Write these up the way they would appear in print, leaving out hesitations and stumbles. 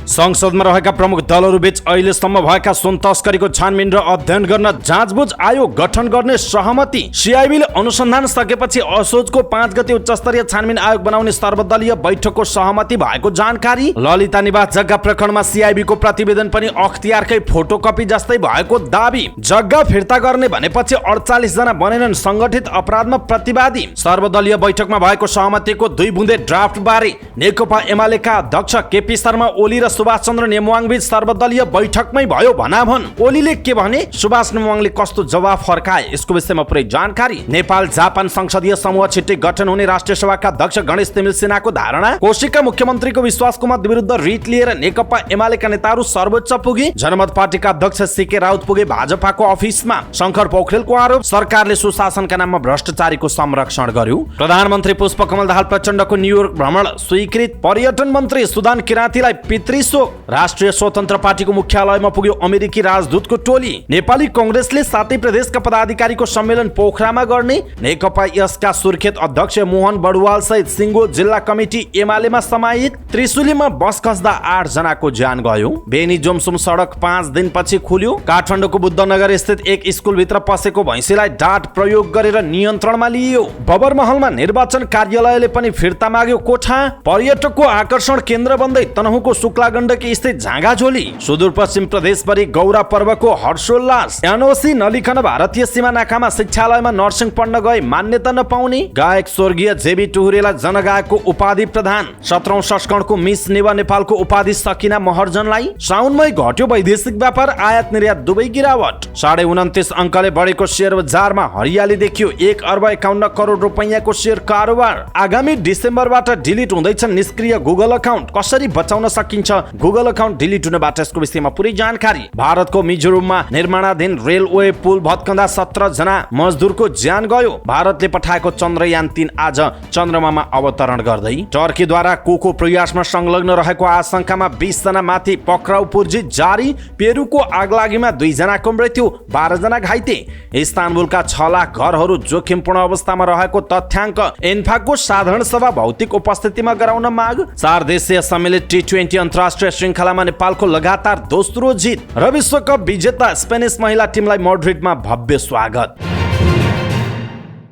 संसदमा रहेका प्रमुख दलहरूबीच अहिलेसम्म भएका सुन तस्करीको छानबिन र अध्ययन गर्न जाँचबुझ आयोग गठन गर्ने सहमति। सिआइबीले अनुसन्धान सकेपछि असोजको 5 गते उच्चस्तरीय छानबिन आयोग बनाउने सर्वदलीय बैठकको सहमति भएको जानकारी। ललिता निवास जग्गा प्रकरणमा सिआइबीको प्रतिवेदन पनि अख्तियारकै फोटोकपी जस्तै भएको दाबी। जग्गा फिर्ता गर्ने भनेपछि 48 जना बनेनन् संगठित अपराधमा प्रतिवादी। सर्वदलीय बैठकमा भएको सहमतिको 2 बुँदे ड्राफ्ट बारे नेकपा एमालेका अध्यक्ष केपी शर्मा ओली र सुभाष चन्द्र नेमुवाङ बीच सर्वदलीय बैठकमै भयो भनाभन। ओलीले के भने, सुभाष नेमुवाङले कस्तो जवाफ फर्काए, यसको विषयमा पुरै जानकारी। नेपाल जापान संसदीय समूह छिट्टै गठन हुने राष्ट्रिय सभाका अध्यक्ष गणेश तिमिल सिन्हाको धारणा। कोशीका मुख्यमन्त्रीको विश्वासको मत विरुद्ध रिट लिएर नेकपा एमालेका नेताहरू सर्वोच्च पुगे। जनमत पार्टीका अध्यक्ष सीके राउत पुगे भाजपाको अफिसमा। शंकर पोखरेलको आरोप, सरकारले सुशासनका नाममा भ्रष्टाचारीको संरक्षण गर्यो। प्रधानमन्त्री पुष्पकमल दाहाल प्रचण्डको न्युयोर्क भ्रमण स्वीकृत। पर्यटन मन्त्री सुदान किराँतीलाई पितृशोक। राष्ट्रिय स्वतन्त्र पार्टीको मुख्यालयमा पुग्यो अमेरिकी राजदूतको टोली। नेपाली कंग्रेसले 7 प्रदेशका पदाधिकारीको सम्मेलन पोखरामा गर्ने। नेकपा यसका सुर्खेत अध्यक्ष मोहन बडुवाल सहित सिङ्गो जिल्ला कमिटी एमालेमा समाहित। त्रिशुलीमा बस खस्दा 8 जनाको ज्यान गयो। बेनी जोमसुम सडक 5 दिनपछि खुल्यो। काठमाडौँको बुद्धनगर स्थित एक स्कुलभित्र पसेको भैँसीलाई डाँट प्रयोग गरेर नियन्त्रणमा लिइयो। बबरमहलमा निर्वाचन कार्यालयले पनि फिर्ता माग्यो कोठा। पर्यटकको आकर्षण केन्द्र बन्दै तनहुँको शुक्ला गण्डकी स्थित झागाझोली। सुदूरपश्चिम प्रदेशभरि गौरा पर्वको हर्षोल्लास। एनओसी नलिकन भारतीय सीमा नाकामा शिक्षालयमा नर्सिङ पढ्न गए मान्यता नपाउने। गायक स्वर्गीय जेबी टुहुरेलाई जनगायकको उपाधि प्रदान। 17औं संस्करणको मिस नेवा नेपालको उपाधि सकिना महर्जनलाई। साउनमै घट्यो वैदेशिक व्यापार, आयात निर्यात दुवै गिरावट। 29.5 अङ्कले बढेको शेयर बजारमा हरियाली देखियो। 1 अर्ब 51 करोड रुपैयाँको शेयर कारोबार। आगामी डिसेम्बरबाट डिलिट हुँदैछ निष्क्रिय गुगल अकाउन्ट। कसरी बचाउन सकिन्छ गुगल अकाउन्ट डिलिट हुनबाट, यसको विषयमा पुरै जानकारी। भारतको मिजोरममा निर्माणाधीन रेलवे पुल भत्कँदा 17 जना मजदुरको ज्यान गयो। भारतले पठाएको चन्द्रयान 3 आज चन्द्रमामा अवतरण गर्दै। टर्कीद्वारा कुको प्रयासमा संलग्न रहेको आशंकामा 20 जना माथि पक्राउ पुर्जी जारी। पेरुको आगलागीमा 2 जनाको मृत्यु, 12 जना घाइते। इस्तानबुलका 6 लाख घरहरू जोखिमपूर्ण अवस्थामा रहेको तथ्याङ्क। एन्फाको साधारण सभा भौतिक उपस्थितिमा गराउन माग। 4 देशीय सम्मिलित T20 अन्तर्राष्ट्रिय श्रृङ्खलामा नेपालको लगातार दोस्रो जित र विश्वकप विजेता स्पेनिस महिला टिमलाई मड्रिडमा भव्य स्वागत।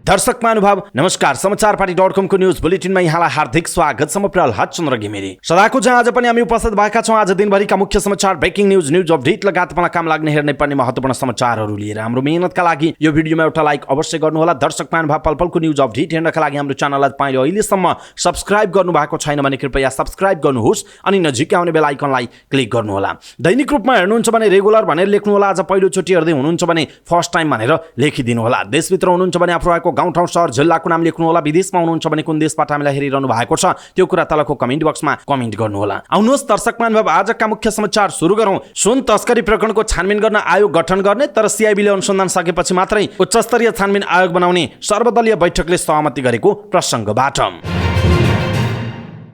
दर्शक महानुभाव नमस्कार। समाचारपाटी.com को न्यूज बुलेटिनमा यहाँलाई हार्दिक स्वागत छ। म प्रहलाद चन्द्र घिमिरे। सदाको चाहिँ आज पनि हामी उपस्थित भएका छौँ। आज दिनभरिका मुख्य समाचार, ब्रेकिङ न्यूज अपडेट लगायत मलाई काम लाग्ने हेर्नै पर्ने महत्त्वपूर्ण समाचारहरू लिएर हाम्रो मेहनतका लागि यो भिडियोमा एउटा लाइक अवश्य गर्नुहोला। दर्शक महानुभाव पलपलको न्यूज अपडेट हेर्नका लागि हाम्रो च्यानललाई तपाईले अहिलेसम्म सब्स्क्राइब गर्नु भएको छैन भने कृपया सब्स्क्राइब गर्नुहोस् अनि नजिकै आउने बेल आइकनलाई क्लिक गर्नुहोला। दैनिक रूपमा हेर्नुहुन्छ भने रेगुलर भनेर लेख्नुहोला। आज पहिलोचोटि हेर्दै हुनुहुन्छ भने फर्स्ट टाइम भनेर लेखिदिनुहोला। देशभित्र हुनुहुन्छ भने आफू गाउँठाउँ शहर जिल्लाको नाम लेख्नुहोला। विदेशमा हुनुहुन्छ भने कुन देशबाट हामीलाई हेरिरहनु भएको छ त्यो कुरा तलको कमेन्ट बक्समा कमेन्ट गर्नुहोला। आउनुहोस् दर्शक महानुभाव आजका मुख्य समाचार सुरु गरौँ। सुन तस्करी प्रकरणको छानबिन गर्न आयोग गठन गर्ने तर सिआइबीले अनुसन्धान सकेपछि मात्रै उच्चस्तरीय छानबिन आयोग बनाउने सर्वदलीय बैठकले सहमति गरेको प्रसङ्गबाट।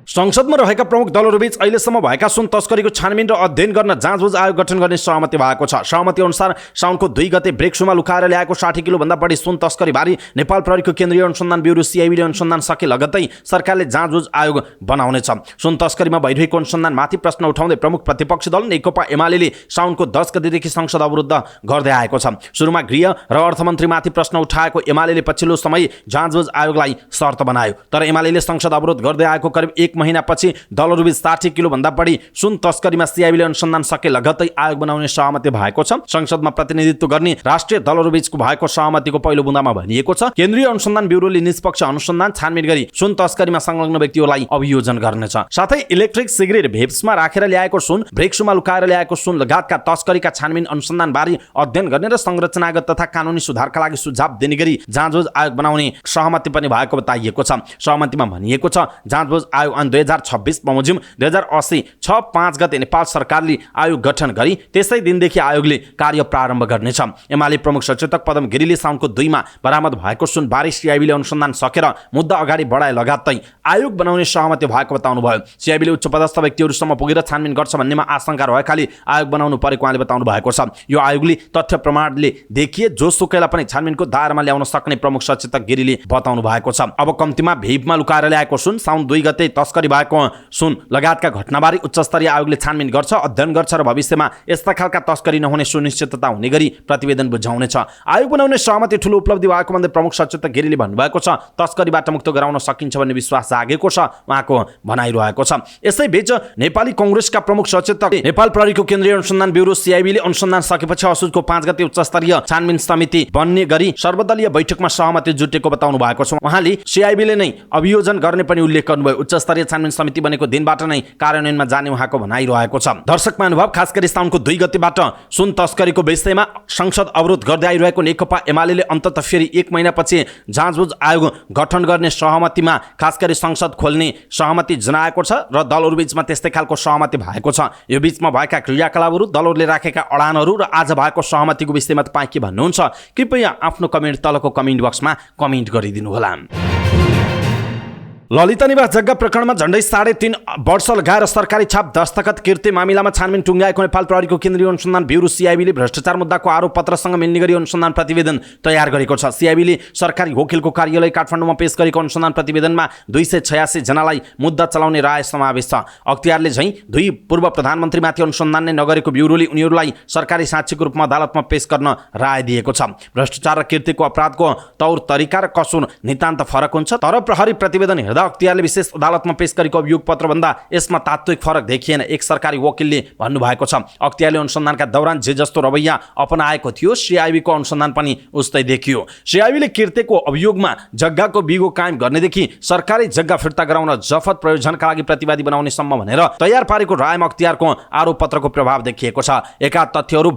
संसदमा रहेका प्रमुख दलहरूबीच अहिलेसम्म भएका सुन तस्करीको छानबिन र अध्ययन गर्न जाँचबुझ आयोग गठन गर्ने सहमति भएको छ। सहमति अनुसार साउनको 2 गते ब्रेक्सुमा लुकाएर ल्याएको 60 किलो भन्दा बढी सुन तस्करी बारे नेपाल प्रहरीको केन्द्रीय अनुसन्धान ब्युरो सिआइबीले अनुसन्धान सके लगत्तै सरकारले जाँचबुझ आयोग बनाउनेछ। सुन तस्करीमा भइरहेको अनुसन्धानमाथि प्रश्न उठाउँदै प्रमुख प्रतिपक्षी दल नेकपा एमालेले साउनको 10 गतेदेखि संसद अवरुद्ध गर्दै आएको छ। सुरुमा गृह र अर्थमन्त्रीमाथि प्रश्न उठाएको एमालेले पछिल्लो समय जाँचबुझ आयोगलाई शर्त बनायो। तर एमालेले संसद अवरोध गर्दै आएको करिब 1 महिनापछि दलहरूबीच 60 किलो भन्दा बढी सुन तस्करीमा सिआइबीले अनुसन्धान सके लगत्तै आयोग बनाउने सहमति भएको छ। संसदमा प्रतिनिधित्व गर्ने राष्ट्रिय दलहरूबीचको भएको सहमतिको पहिलो बुँदामा भनिएको छ केन्द्रीय अनुसन्धान ब्युरोले निष्पक्ष अनुसन्धान छानबिन गरी सुन तस्करीमा संलग्न व्यक्तिहरूलाई अभियोजन गर्नेछ। साथै इलेक्ट्रिक सिगरेट भेप्समा राखेर ल्याएको सुन, ब्रेक्सुमा लुकाएर ल्याएको सुन लगायतका तस्करीका छानबिन अनुसन्धान बारे अध्ययन गर्ने र संरचनागत तथा कानुनी सुधारका लागि सुझाव दिने गरी जाँचबुझ आयोग बनाउने सहमति पनि भएको बताइएको छ। सहमतिमा भनिएको छ जाँचबुझ आयोग 2026 बमोजिम 2080 6-5 गते नेपाल सरकारले आयोग गठन गरी त्यसै दिनदेखि आयोगले कार्य प्रारम्भ गर्नेछ। एमाले प्रमुख सचेतक पदम गिरीले साउनको 2 मा बरामद भएको सुन बारे सिआइबीले अनुसन्धान सकेर मुद्दा अगाडि बढाए लगात्तै आयोग बनाउने सहमति भएको बताउनुभयो। सिआइबीले उच्च पदस्थ व्यक्तिहरूसम्म पुगेर छानबिन गर्छ भन्नेमा आशंका रहेकाले आयोग बनाउनु परेको उहाँले बताउनु भएको छ। यो आयोगले तथ्य प्रमाणले देखिए जोसुकैलाई पनि छानबिनको दायरामा ल्याउन सक्ने प्रमुख सचेतक गिरीले बताउनु भएको छ। अब कम्तीमा भेपमा लुकाएर ल्याएको सुन साउन 2 गते तस्करी तस्करी भएको सुन लगायतका घटनाबारे उच्चस्तरीय आयोगले छानबिन गर्छ, अध्ययन गर्छ र भविष्यमा यस्ता खालका तस्करी नहुने सुनिश्चितता हुने गरी प्रतिवेदन बुझाउनेछ। आयोग बनाउने सहमति ठूलो उपलब्धि भएको भन्दै प्रमुख सचेतक गिरीले भन्नुभएको छ। तस्करीबाट मुक्त गराउन सकिन्छ भन्ने विश्वास जागेको छ उहाँको भनाइरहेको छ। यसैबीच नेपाली कांग्रेसका प्रमुख सचेतक नेपाल प्रहरीको केन्द्रीय अनुसन्धान ब्युरो सीआईबीले अनुसन्धान सकेपछि असोजको 5 गते उच्चस्तरीय छानबिन समिति बन्ने गरी सर्वदलीय बैठकमा सहमति जुटेको बताउनु भएको छ। उहाँले सीआईबीले नै अभियोजन गर्ने पनि उल्लेख गर्नुभयो। उच्चस्तरीय छानबिन समिति बनेको दिनबाट नै कार्यान्वयनमा जाने उहाँको भनाइरहेको छ। दर्शक महानुभाव, खास गरी साउनको 2 गतेबाट सुन तस्करीको विषयमा संसद अवरोध गर्दै आइरहेको नेकपा एमाले अन्ततः फेरि 1 महिनापछि जाँचबुझ आयोग गठन गर्ने सहमतिमा खास गरी संसद खोल्ने सहमति जनाएको छ र दलहरू बीचमा त्यस्तै खालको सहमति भएको छ। यो बीचमा भएका क्रियाकलापहरू, दलहरूले राखेका अडानहरू र आज भएको सहमतिको विषयमा तपाईँ के भन्नुहुन्छ? कृपया आफ्नो कमेन्ट तलको कमेन्ट बक्समा कमेन्ट गरिदिनु होला। ललिता निवास जग्गा प्रकरणमा झण्डै 3.5 वर्ष लगाएर सरकारी छाप दस्तखत कीर्ति मामिलामा छानबिन टुङ्गाएको नेपाल प्रहरीको केन्द्रीय अनुसन्धान ब्युरो सीआईबीले भ्रष्टाचार मुद्दाको आरोप पत्रसँग मिल्ने गरी अनुसन्धान प्रतिवेदन तयार गरेको छ। सीआईबीले सरकारी वकिलको कार्यालय काठमाडौँमा पेश गरेको अनुसन्धान प्रतिवेदनमा 286 जनालाई मुद्दा चलाउने राय समावेश छ। अख्तियारले झैं 2 पूर्व प्रधानमन्त्रीमाथि अनुसन्धान नै नगरेको ब्युरोले उनीहरूलाई सरकारी साक्षीको रूपमा अदालतमा पेश गर्न राय दिएको छ। भ्रष्टाचार र कीर्तिको अपराधको तौर तरिका र कसुर नितान्त फरक हुन्छ, तर प्रहरी प्रतिवेदन हेर्दा अख्तियारले विशेष अदालतमा पेश गरेको अभियोग पत्र भन्दा यसमा तात्विक फरक देखिएन। एक सरकारी वकिलले भन्नुभएको छ। अख्तियारले अनुसन्धानका दौरान जे जस्तो रवैया अपनाएको थियो सीआईबीको अनुसन्धान पनि उस्तै देखियो। सीआईबीले कीर्तिको अभियोगमा जग्गाको बिगो कायम गर्नेदेखि सरकारी जग्गा फिर्ता गराउन जफत प्रयोजनका लागि प्रतिवादी बनाउने सम्म भनेर तयार पारेको रायमा अख्तियारको आरोप पत्रको प्रभाव देखिएको छ। एकाध तथ्यहरू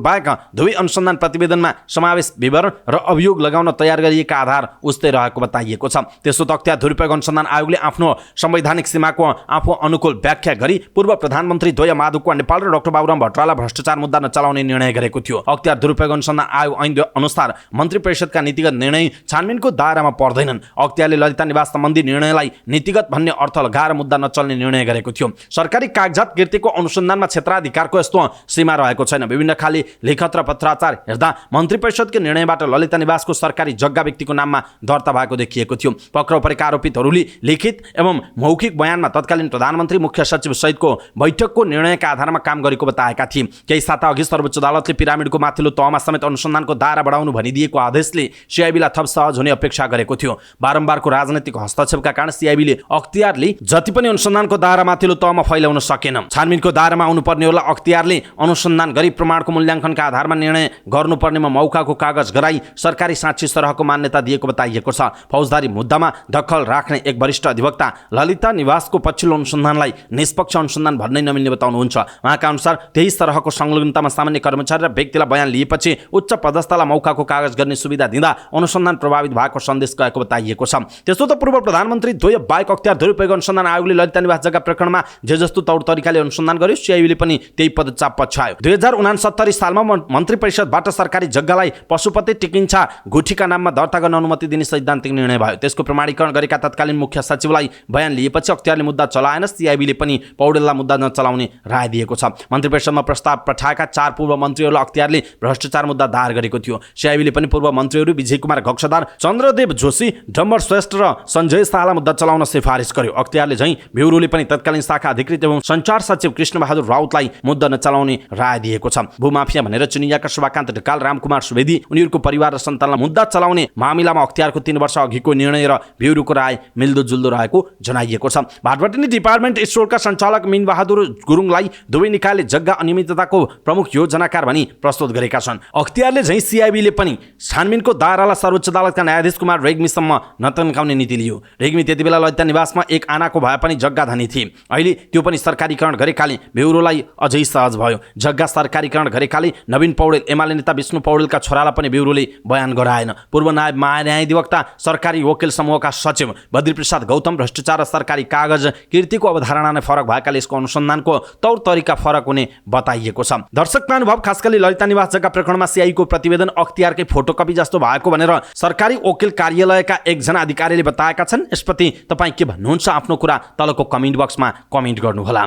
बाहेक दुवै अनुसन्धान प्रतिवेदनमा समावेश विवरण र अभियोग लगाउन तयार गरिएका आधार उस्तै रहेको बताइएको छ। त्यसो अख्तियार दुरुपयोग अनुसन्धान आयोगले आफ्नो संवैधानिक सीमाको आफू अनुकूल व्याख्या गरी पूर्व प्रधानमन्त्री द्वय माधव नेपाल र डाक्टर बाबुराम भट्टराईलाई भ्रष्टाचार मुद्दा नचलाउने निर्णय गरेको थियो। अख्तियार दुरुपयोग अनुसन्धान आयोग ऐन अनुसार मन्त्री परिषदका नीतिगत निर्णय छानबिनको दायरामा पर्दैनन्। अख्तियारले ललिता निवास सम्बन्धी निर्णयलाई नीतिगत भन्ने अर्थ लगाएर मुद्दा नचल्ने निर्णय गरेको थियो। सरकारी कागजात कीर्तिको अनुसन्धानमा क्षेत्राधिकारको यस्तो सीमा रहेको छैन। विभिन्न खाली लिखत र पत्राचार हेर्दा मन्त्री परिषदको निर्णयबाट ललिता निवासको सरकारी जग्गा व्यक्तिको नाममा दर्ता भएको देखिएको थियो। पक्राउ परेका आरोपितहरूले लिखित एवं मौखिक बयानमा तत्कालीन प्रधानमन्त्री, मुख्य सचिव सहितको बैठकको निर्णयका आधारमा काम गरेको बताएका थिए। केही साता अघि सर्वोच्च अदालतले पिरामिडको माथिल्लो तहमा समेत अनुसन्धानको दायरा बढाउनु भनिदिएको आदेशले सीआईबीलाई थप सहज हुने अपेक्षा गरेको थियो। बारम्बारको राजनैतिक हस्तक्षेपका कारण सीआईबीले अख्तियारले जति पनि अनुसन्धानको दायरा माथिल्लो तहमा फैलाउन सकेन। छानबिनको दायरामा आउनुपर्नेहरूलाई अख्तियारले अनुसन्धान गरी प्रमाणको मूल्याङ्कनका आधारमा निर्णय गर्नुपर्नेमा मौकाको कागज गराई सरकारी साक्षी सरहको मान्यता दिएको बताइएको छ। फौजदारी मुद्दामा दखल राख्ने एक वरिष्ठ अधिवक्ता ललिता निवासको पछिल्लो अनुसन्धानलाई निष्पक्ष अनुसन्धान भन्नै नमिल्ने बताउनुहुन्छ। उहाँका अनुसार त्यही सरहको संलग्नतामा सामान्य कर्मचारी र व्यक्तिलाई बयान लिएपछि उच्च पदस्थलाई मौकाको कागज गर्ने सुविधा दिँदा अनुसन्धान प्रभावित भएको सन्देश गएको बताइएको छ। त्यसो त पूर्व प्रधानमन्त्री द्वय बाहेक अख्तियार दुरुपयोग अनुसन्धान आयोगले ललिता निवास जग्गा प्रकरणमा जे जस्तो तौर तरिकाले अनुसन्धान गर्यो, सीआईबीले पनि त्यही पदचाप पछ्यायो। 2069 सालमा मन्त्री परिषदबाट सरकारी जग्गालाई पशुपति टिकिन्छा गुठीका नाममा दर्ता गर्न अनुमति दिने सैद्धान्तिक निर्णय भयो। त्यसको प्रमाणीकरण गरेका तत्कालीन मुख्य सचिवलाई बयान लिएपछि अख्तियारले मुद्दा चलाएन। सीआईबीले पनि पौडेललाई मुद्दा नचलाउने राय दिएको छ। मन्त्री परिषदमा प्रस्ताव पठाएका 4 पूर्व मन्त्रीहरूलाई अख्तियारले भ्रष्टाचार मुद्दा दायर गरेको थियो। सीआईबीले पनि पूर्व मन्त्रीहरू विजय कुमार गक्षदार, चन्द्रदेव जोशी, डम्बर श्रेष्ठ र सञ्जय शाहलाई मुद्दा चलाउन सिफारिस गर्यो। अख्तियारले झैं ब्युरोले पनि तत्कालीन शाखा अधिकृत एवं सञ्चार सचिव कृष्णबहादुर राउतलाई मुद्दा नचलाउने राय दिएको छ। भूमाफिया भनेर चुनिएका शुभाकान्त ढकाल, रामकुमार सुवेदी, उनीहरूको परिवार र सन्तानलाई मुद्दा चलाउने मामिलामा अख्तियारको 3 वर्ष अघिको निर्णय र ब्युरोको राय मिल्दोजुल्दो रहेको जनाइएको छ। भाटभटेनी डिपार्टमेन्ट स्टोरका सञ्चालक मीनबहादुर गुरुङलाई दुवै निकायले जग्गा अनियमितताको प्रमुख योजनाकार भनी प्रस्तुत गरेका छन्। अख्तियारले झैं सीआईबीले पनि छानबिनको दायरालाई सर्वोच्च अदालतका न्यायाधीश कुमार रेग्मीसम्म नतन्काउने नीति लियो। रेग्मी त्यतिबेला ललिता निवासमा 1 आनाको भए पनि जग्गा धनी थिए। अहिले त्यो पनि सरकारीकरण गरेकाले ब्युरोलाई अझै सहज भयो। जग्गा सरकारीकरण गरेकाले नवीन पौडेल, एमाले नेता विष्णु पौडेलका छोरालाई पनि ब्युरोले बयान गराएन। पूर्व नायब महान्यायाधिवक्ता, सरकारी वकिल समूहका सचिव बद्रीप्रसाद गौतम भ्रष्टाचार र सरकारी कागज कीर्तिको अवधारणा नै फरक भएकाले यसको अनुसन्धानको तौर तरिका फरक हुने बताइएको छ। दर्शक महानुभाव, खास गरी ललिता निवास जग्गा प्रकरणमा सीआईको प्रतिवेदन अख्तियारकै फोटोकपी जस्तो भएको भनेर सरकारी वकिल कार्यालयका एकजना अधिकारीले बताएका छन्। यसप्रति तपाईँ के भन्नुहुन्छ? आफ्नो कुरा तलको कमेन्ट बक्समा कमेन्ट गर्नुहोला।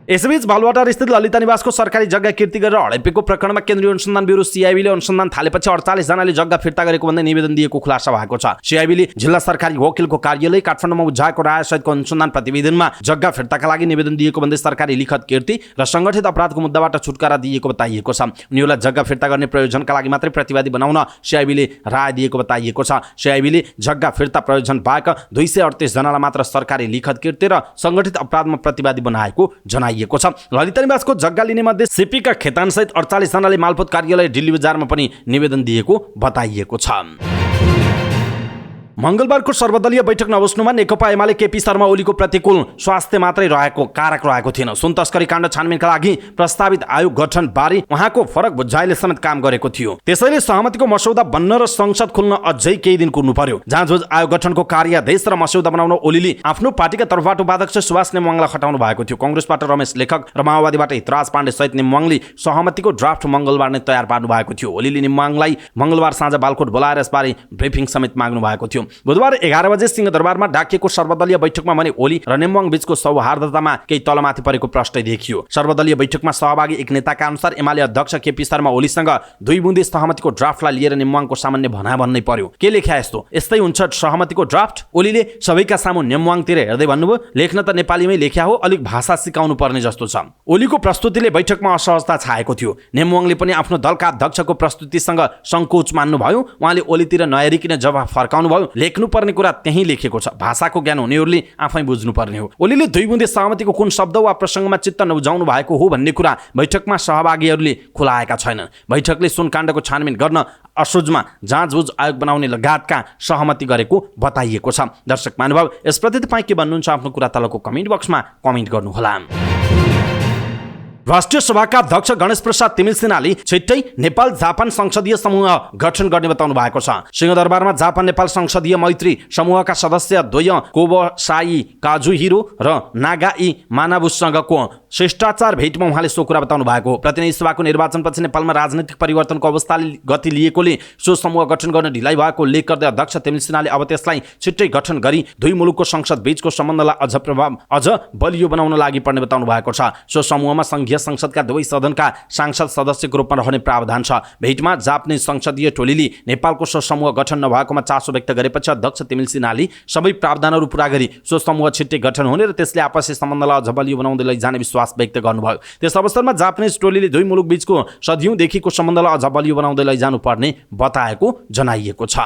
यसैबीच बालुवाटार स्थित ललिता निवासको सरकारी जग्गा किर्ती गरेर हडपेको प्रकरणमा केन्द्रीय अनुसन्धान ब्युरो सिआइबीले अनुसन्धान थालेपछि 48 जनाले जग्गा फिर्ता गरेको भन्दै निवेदन दिएको खुलासा भएको छ। सिआइबीले जिल्ला सरकारी वकिलको कार्यालय काठमाडौँमा उज्याएको राय सहितको अनुसन्धान प्रतिवेदनमा जग्गा फिर्ताका लागि निवेदन दिएको भन्दै सरकारी लिखत किर्ती र संगठित अपराधको मुद्दाबाट छुटकारा दिएको बताइएको छ। उनीहरूलाई जग्गा फिर्ता गर्ने प्रयोजनका लागि मात्रै प्रतिवादी बनाउन सिआइबीले राय दिएको बताइएको छ। सिआइबीले जग्गा फिर्ता प्रयोजन बाहेक 238 जनालाई मात्र सरकारी लिखत किर्ती र संगठित अपराधमा प्रतिवादी बनाएको जनाइएको छ। ललिता निवासको जग्गा लिने मध्ये सिपीका खेतान सहित 48 जनाले मालपोत कार्यालय दिल्ली बजारमा पनि निवेदन दिएको बताइएको छ। मंगलबारको सर्वदलीय बैठक नबस्नुमा नेकपा एमाले केपी शर्मा ओलीको प्रतिकूल स्वास्थ्य मात्रै कारक रहेको थिएन। सुन तस्करी काण्ड छानबिनका लागि प्रस्तावित आयोग गठन बारे उहाँको फरक बुझाइले समेत काम गरेको थियो। त्यसैले सहमतिको मस्यौदा बन्न र संसद खुल्न अझै केही दिन कुर्नु पर्यो। जाँचबुझ आयोग गठनको कार्यादेश र मस्यौदा बनाउन ओलीले आफ्नो पार्टीका तर्फबाट उपाध्यक्ष सुभाष नेमवाङलाई खटाउनु भएको थियो। कांग्रेसबाट रमेश लेखक र माओवादीबाट हितराज पाण्डे सहित नेमवाङले सहमतिको ड्राफ्ट मंगलबार नै तयार पार्नु भएको थियो। ओलीले नेमवाङलाई मंगलबार साँझ बालकोट बोलाएर यसबारे ब्रिफिङ समेत माग्नु भएको थियो। बुधबार 11 बजे सिंहदरबारमा डाकिएको सर्वदलीय बैठकमा भने ओली र नेमवाङ बीचको सौहार्दतामा केही तलमाथि परेको प्रश्न देखियो। सर्वदलीय बैठकमा सहभागी एक नेताका अनुसार एमाले अध्यक्ष केपी शर्मा ओलीसँग 2 बुँदे सहमतिको ड्राफ्टलाई लिएर नेमवाङको सामान्य भनाइ भन्नै पर्यो। के लेख्या यस्तै हुन्छ सहमतिको ड्राफ्ट? ओलीले सबैका सामु नेमवाङतिर हेर्दै भन्नुभयो, लेख्न त नेपालीमै लेख्या हो, अलिक भाषा सिकाउनु पर्ने जस्तो छ। ओलीको प्रस्तुतिले बैठकमा असहजता छाएको थियो। नेमवाङले पनि आफ्नो दलका अध्यक्षको प्रस्तुतिसँग संकोच मान्नु भयो। उहाँले ओलीतिर नहेरिकन जवाफ फर्काउनु भयो, लेख्नु पर्ने कुरा त्यही लेखेको छ, भाषाको ज्ञान हुनेहरूले आफै बुझ्नु पर्ने हो। ओलीले 2 बुँदे सहमतिको कुन शब्द वा प्रसङ्गमा चित्त नबुझाउनु भएको हो भन्ने कुरा बैठकमा सहभागीहरूले खुलाएका छैनन्। बैठकले सुनकाण्डको छानबिन गर्न असोजमा जाँचबुझ आयोग बनाउने लगायतका सहमति गरेको बताइएको छ। दर्शक महानुभाव, यसप्रति तपाईँ के भन्नुहुन्छ? आफ्नो कुरा तलको कमेन्ट बक्समा कमेन्ट गर्नुहोला। राष्ट्रिय सभाका अध्यक्ष गणेश प्रसाद तिमिल सिन्हाले छिट्टै नेपाल जापान संसदीय समूह गठन गर्ने बताउनु भएको छ। सिंहदरबारमा जापान नेपाल संसदीय मैत्री समूहका सदस्य द्वय कोबसाई काजुहिरो र नागाई मानाबुसँगको शिष्टाचार भेटमा उहाँले सो कुरा बताउनु भएको हो। प्रतिनिधि सभाको निर्वाचनपछि नेपालमा राजनीतिक परिवर्तनको अवस्थाले गति लिएकोले सो समूह गठन गर्न ढिलाइ भएको उल्लेख गर्दै अध्यक्ष तिमिल सिन्हाले अब त्यसलाई छिट्टै गठन गरी 2 मुलुकको संसद बीचको सम्बन्धलाई अझ बलियो बनाउन लागि पर्ने बताउनु भएको छ। सो समूहमा संघीय संसदका 2 सदनका सांसद सदस्यको रूपमा रहने प्रावधान छ। भेटमा जापानी संसदीय टोलीले नेपालको सो समूह गठन नभएकोमा चासो व्यक्त गरेपछि अध्यक्ष तिमिल सिन्हाले सबै प्रावधानहरू पूरा गरी सो समूह छिट्टै गठन हुने र त्यसले आपसी सम्बन्धलाई अझ बलियो बनाउँदै लैजाने विश्वास व्यक्त गर्नुभयो। त्यस अवसरमा जापानिज टोलीले 2 मुलुक बीचको सदियौंदेखिको सम्बन्धलाई अझ बलियो बनाउँदै लैजानु पर्ने बताएको जनाइएको छ।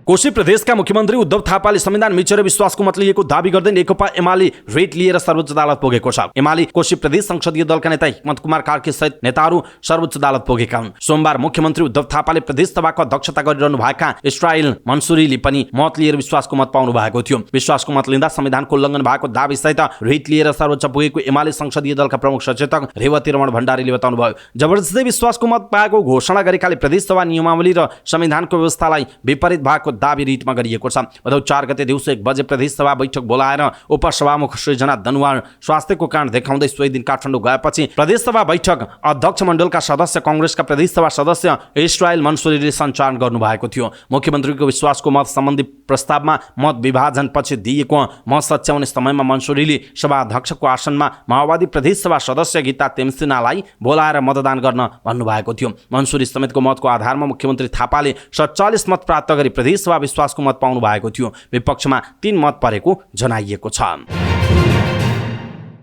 कोशी प्रदेशका मुख्यमन्त्री उद्धव थापाले संविधान मिचेर विश्वासको मत लिएको दावी गर्दै नेकपा एमाले रेट लिएर सर्वोच्च अदालत पुगेको छ। एमाले कोशी प्रदेश संसदीय दलका नेता हिक्मत कुमार कार्की सहित नेताहरू सर्वोच्च अदालत पुगेका हुन्। सोमबार मुख्यमन्त्री उद्धव थापाले प्रदेश सभाको अध्यक्षता गरिरहनु भएका इस्रायल मन्सुरीले पनि मत लिएर विश्वासको मत पाउनु भएको थियो। विश्वासको मत लिँदा संविधानको उल्लङ्घन भएको दावी सहित रेट लिएर सर्वोच्च पुगेको एमाले संसदीय दलका प्रमुख सचेतक रेवती रमण भण्डारीले बताउनु भयो। जबरजस्ती विश्वासको मत पाएको घोषणा गरेकाले प्रदेश सभा नियमावली र संविधानको व्यवस्थालाई विपरीत भएको दावी रिटमा गरिएको छ। भदौ 4 गते दिउँसो 1 बजे प्रदेश सभा बैठक बोलाएर उपसभामुख सृजना दनुवार स्वास्थ्यको कारण देखाउँदै सोही दिन काठमाडौँ गएपछि प्रदेश सभा बैठक अध्यक्ष मण्डलका सदस्य कांग्रेसका प्रदेश सभा सदस्य इस्रायल मन्सुरीले सञ्चालन गर्नुभएको थियो। मुख्यमन्त्रीको विश्वासको मत सम्बन्धी प्रस्तावमा मत विभाजनपछि दिएको मत सच्याउने समयमा मन्सुरीले सभा अध्यक्षको आसनमा माओवादी प्रदेश सभा सदस्य गीता तेमसिनालाई बोलाएर मतदान गर्न भन्नुभएको थियो। मन्सुरी समेतको मतको आधारमा मुख्यमन्त्री थापाले 47 मत प्राप्त गरी प्रदेश सभा विश्वासको मत पाउनु भएको थियो। विपक्षमा 3 मत परेको जनाइएको छ।